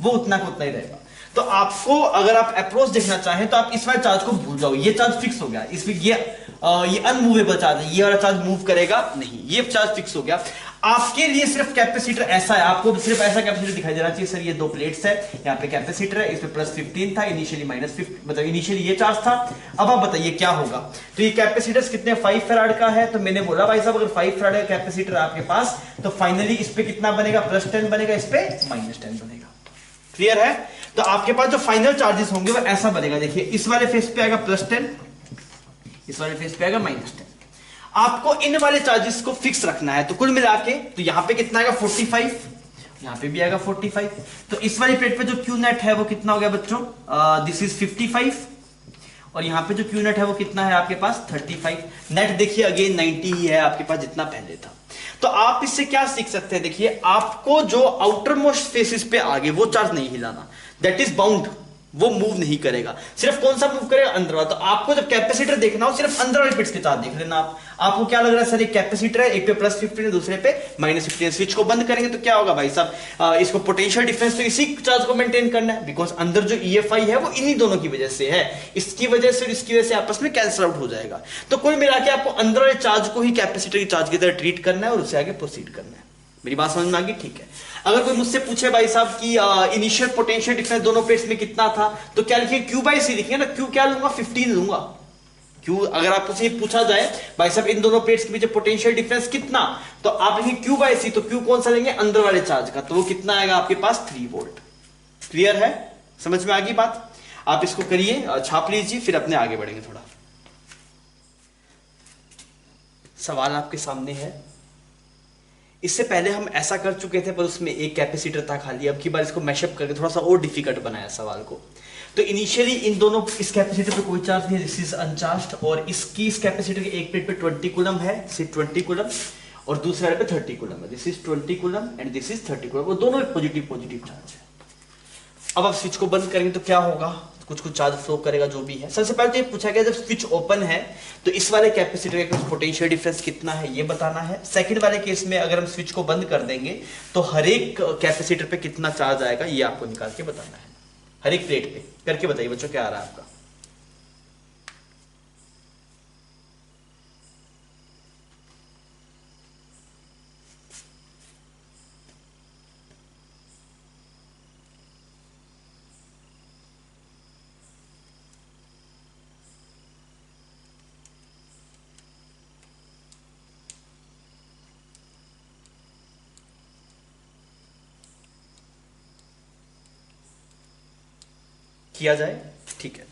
वो उतना का उतना ही रहेगा। तो आपको अगर आप अप्रोच देखना चाहें तो आप इस वाले चार्ज को भूल जाओ, ये चार्ज फिक्स हो गया। इसमें ये अनमूवेबल चार्ज है, ये वाला चार्ज मूव करेगा नहीं, ये चार्ज फिक्स हो गया। आपके लिए सिर्फ कैपेसिटर ऐसा है, आपको सिर्फ ऐसा कैपेसिटर दिखाई देना चाहिए, सर ये दो प्लेट्स है, यहाँ पे कैपेसिटर है, इसमें प्लस 15 था इनिशियली, माइनस 50, मतलब इनिशियली ये चार्ज था। अब आप बताइए क्या होगा। तो ये कैपेसिटर कितने 5 फैराड का है, तो मैंने बोला भाई साहब अगर 5 फैराड का कैपेसिटर आपके पास तो फाइनली इस पे कितना बनेगा, प्लस 10 बनेगा, इस पे माइनस 10 बनेगा। क्लियर है? तो आपके पास जो फाइनल चार्जेस होंगे वो ऐसा बनेगा। देखिए इस वाले फेस पे आएगा प्लस 10, इस वाले फेस पे आएगा माइनस 10। आपको इन वाले चार्जेस को फिक्स रखना है, तो कुल मिला के तो यहां पे कितना आएगा 45, यहां पे भी आएगा 45। तो इस वाली प्लेट पे जो क्यू नेट है वो कितना हो गया बच्चों, दिस इज 55 और यहां पे जो क्यू नेट है वो कितना है आपके पास 35। नेट देखिए अगेन 90 ही है आपके पास जितना पहले था। तो आप इससे क्या सीख सकते हैं, देखिए आपको जो आउटर मोस्ट फेसेस पे आगे वो चार्ज नहीं हिलाना, दैट इज बाउंड, वो मूव नहीं करेगा। सिर्फ कौन सा मूव करेगा, अंदर वाला। तो आपको जब कैपेसिटर देखना हो सिर्फ अंदर वाले प्लेट्स के चार्ज देख लेना। आपको क्या लग रहा है, सर एक कैपेसिटर है, एक पे प्लस 15 है, दूसरे पे माइनस 15। स्विच को बंद करेंगे तो क्या होगा भाई साहब, इसको पोटेंशियल डिफरेंस तो इसी चार्ज को मेंटेन करना है, बिकॉज अंदर जो EFI है वो इन्हीं दोनों की वजह से है, इसकी वजह से और इसकी वजह से आपस में कैंसिल आउट हो जाएगा। तो कुल मिला के आपको अंदर वाले चार्ज को ही कैपेसिटर की चार्ज की तरह ट्रीट करना है और उससे आगे प्रोसीड करना है। मेरी बात समझ में आ गई? ठीक है। अगर कोई मुझसे पूछे भाई साहब कि इनिशियल पोटेंशियल डिफरेंस दोनों प्लेट्स में कितना था, तो क्या लिखिए Q बाई C लिखिए ना। Q क्या लूंगा, 15 लूंगा। Q अगर आपसे पूछा जाए भाई साहब इन दोनों प्लेट्स के बीच पोटेंशियल डिफरेंस कितना, तो आप लिखिए Q बाई C। तो Q कौन सा लेंगे, अंदर वाले चार्ज का, तो वो कितना आएगा आपके पास 3 वोल्ट। क्लियर है? समझ में आ गई बात? आप इसको करिए, छाप लीजिए, फिर अपने आगे बढ़ेंगे। थोड़ा सवाल आपके सामने है। इससे पहले हम ऐसा कर चुके थे पर उसमें एक कैपेसिटर था खाली, अब की बार इसको मैशअप करके थोड़ा सा और डिफिकल्ट बनाया सवाल को। तो इनिशियली इन दोनों, इस कैपेसिटर पे कोई चार्ज नहीं है, दिस इज अनचार्ज्ड, और इसकी इस कैपेसिटर के एक प्लेट पे 20 कूलम है, सिर्फ 20 कूलम, और दूसरे वाले पे 30 कूलम है, this is 20 coulomb and this is 30 coulomb, वो दोनों पॉजिटिव चार्ज है। अब आप स्विच को बंद करेंगे तो क्या होगा, कुछ कुछ चार्ज फ्लो करेगा जो भी है। सबसे पहले तो ये पूछा गया जब स्विच ओपन है तो इस वाले कैपेसिटर का पोटेंशियल डिफरेंस कितना है ये बताना है। सेकंड वाले केस में अगर हम स्विच को बंद कर देंगे तो हर एक कैपेसिटर पे कितना चार्ज आएगा ये आपको निकाल के बताना है, हर एक प्लेट पे करके बताइए बच्चों क्या आ रहा है आपका। किया जाए, ठीक है।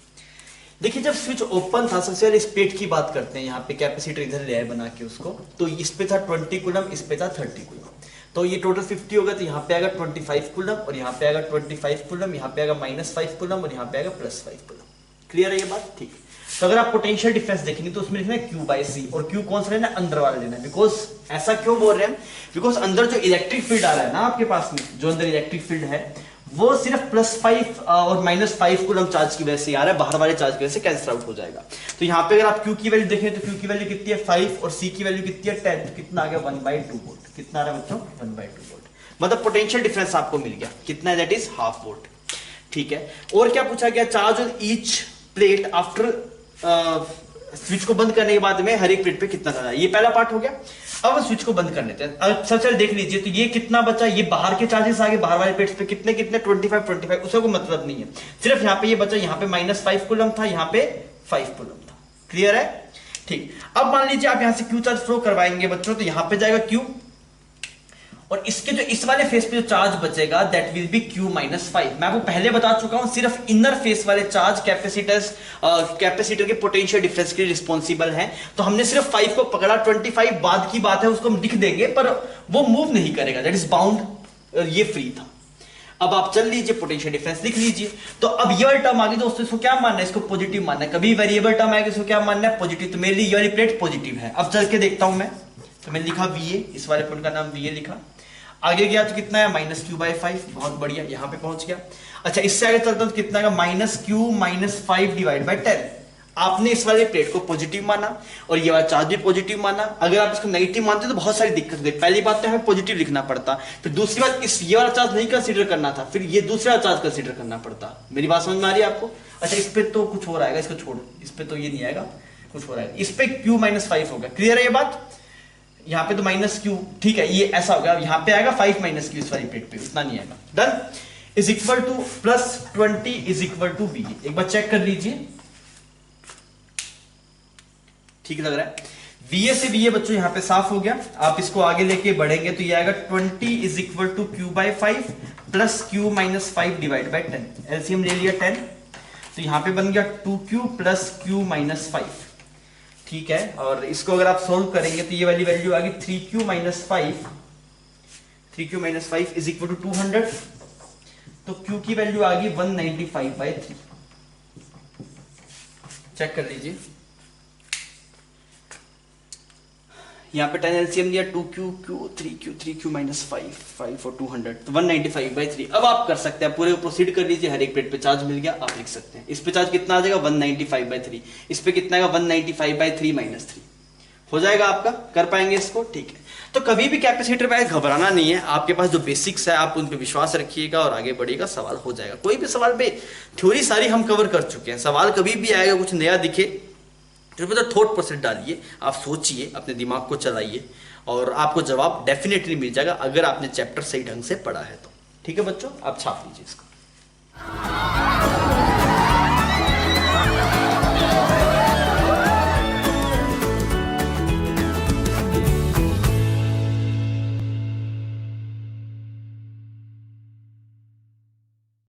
देखिए जब स्विच ओपन था सबसे पहले इस प्लेट की बात करते हैं, यहाँ पे कैपेसिटर इधर ले आए बना के उसको, तो इस पे था 20 कूलम, इस पे था 30 कूलम, तो ये टोटल 50 होगा, तो यहाँ पे आएगा 25 कूलम और यहाँ पे आएगा 25 कूलम, यहाँ पे आएगा -5 कूलम और यहाँ पे आएगा +5 कूलम। क्लियर है ये बात, ठीक है। तो अगर आप पोटेंशियल डिफरेंस देखेंगे तो उसमें लिखना है Q/C, और Q कौन सा लेना है, अंदर वाला लेना है। बिकॉज ऐसा क्यों बोल रहे हैं, बिकॉज अंदर जो इलेक्ट्रिक फील्ड आ रहा है ना आपके पास में, जो अंदर इलेक्ट्रिक फील्ड है वो सिर्फ +5 और -5 कूलम चार्ज की वजह से आ रहा है, बाहर वाले चार्ज की वजह से कैंसिल आउट हो जाएगा। तो यहाँ पे अगर आप Q की वैल्यू देखें तो Q की वैल्यू कितनी है 5 और C की वैल्यू कितनी है 10, तो कितना आ गया 1/2 वोल्ट। कितना आ रहा है बच्चों 1/2 वोल्ट, मतलब पोटेंशियल डिफरेंस आपको मिल गया कितना है, दैट इज ½ वोल्ट। ठीक है, और क्या पूछा गया, charge on each plate after switch को बंद करने के बाद में हर एक प्लेट पे कितना चार्ज है, ये पहला पार्ट हो गया। अब स्विच को बंद कर लेते हैं। अब सबसे देख लीजिए तो ये कितना बचा, ये बाहर के चार्जेस आगे, बाहर वाले प्लेट्स पे कितने कितने 25 उसका कोई मतलब नहीं है, सिर्फ यहाँ पे ये बचा, यहाँ पे -5 कूलम था, यहाँ पे 5 कूलम था। क्लियर है, ठीक। अब मान लीजिए आप यहाँ से Q चार्ज फ्लो करवाएंगे बच्चों, तो यहाँ पे जाएगा Q, और इसके जो इस वाले फेस पे जो चार्ज बचेगा दैट विल बी Q-5। मैं आपको पहले बता चुका हूं सिर्फ इनर फेस वाले चार्ज कैपेसिटर के पोटेंशियल डिफरेंस के लिए रिस्पॉन्सिबल हैं, तो हमने सिर्फ 5 को पकड़ा, 25 बाद की बात है उसको हम लिख देंगे पर वो मूव नहीं करेगा, दैट इज बाउंड, ये फ्री था। अब आप चल लीजिए पोटेंशियल डिफरेंस लिख लीजिए। तो अब ये वाली टर्म आ गई दोस्तों, इसको क्या मानना है, इसको पॉजिटिव मानना है। कभी वेरिएबल टर्म आएगा इसको क्या मानना है, पॉजिटिव। तो मेरे लिए ये वाली प्लेट पॉजिटिव है। अब चल के देखता हूं मैं, तो मैंने लिखा VA, इस वाले पॉइंट का नाम VA लिखा, आगे गया तो कितना है -Q/5, बहुत बढ़िया, यहां पे पहुंच गया। अच्छा इससे आगे चलता हूं तो कितना है -Q-5 / 10। आपने इस वाले प्लेट को पॉजिटिव माना और ये वाला चार्ज भी पॉजिटिव माना। अगर आप इसको नेगेटिव मानते तो बहुत सारी दिक्कत होती। पहली बात तो हमें पॉजिटिव लिखना पड़ता, फिर दूसरी बात इस ये वाला चार्ज नहीं कंसीडर करना था, फिर ये दूसरा चार्ज कंसीडर करना पड़ता। मेरी बात समझ में आ रही है आपको। अच्छा इस पे तो कुछ हो रहा है, इसको छोड़, इस पे तो ये नहीं आएगा, कुछ हो रहा है, इस पे Q-5 होगा। क्लियर है ये बात, यहाँ पे तो -Q, ठीक है, ये ऐसा होगा, यहाँ पे आएगा 5 - Q इस वाली प्लेट पे, उतना नहीं आएगा। Done, is equal to +20 is equal to VA। एक बार चेक कर लीजिए, ठीक लग रहा है। VA से VA बच्चों यहाँ पे साफ हो गया। आप इसको आगे लेके बढ़ेंगे तो ये आएगा 20 is equal to Q/5 plus Q-5 / 10। LCM ले लिया 10, तो यहाँ पे बन गया 2Q प्लस Q-5। ठीक है, और इसको अगर आप सोल्व करेंगे तो ये वाली वैल्यू आ गई 3Q-5 इज इक्वल टू 200, तो Q की वैल्यू आ गई 195/3। चेक कर लीजिए, यहाँ पे 10 एलसीएम दिया, 2Q, 3Q -5 और 200, तो 195/3। अब आप कर सकते हैं, पूरे प्रोसीड कर लीजिए, हर एक प्लेट पे चार्ज मिल गया, आप लिख सकते हैं। इस पे चार्ज कितना आ जाएगा 195/3, इस पे कितना आएगा 195/3 - 3 हो जाएगा आपका। कर पाएंगे इसको, ठीक है। तो कभी भी कैपेसिटर पे घबराना नहीं है, आपके पास जो बेसिक्स है आप उन पे विश्वास रखिएगा और आगे बढ़िएगा, सवाल हो जाएगा। कोई भी सवाल पे थ्योरी सारी हम कवर कर चुके हैं, सवाल कभी भी आएगा कुछ नया दिखे तो थॉट प्रोसेस डालिए, आप सोचिए, अपने दिमाग को चलाइए और आपको जवाब डेफिनेटली मिल जाएगा अगर आपने चैप्टर सही ढंग से पढ़ा है तो। ठीक है बच्चों, आप छाप लीजिए इसको।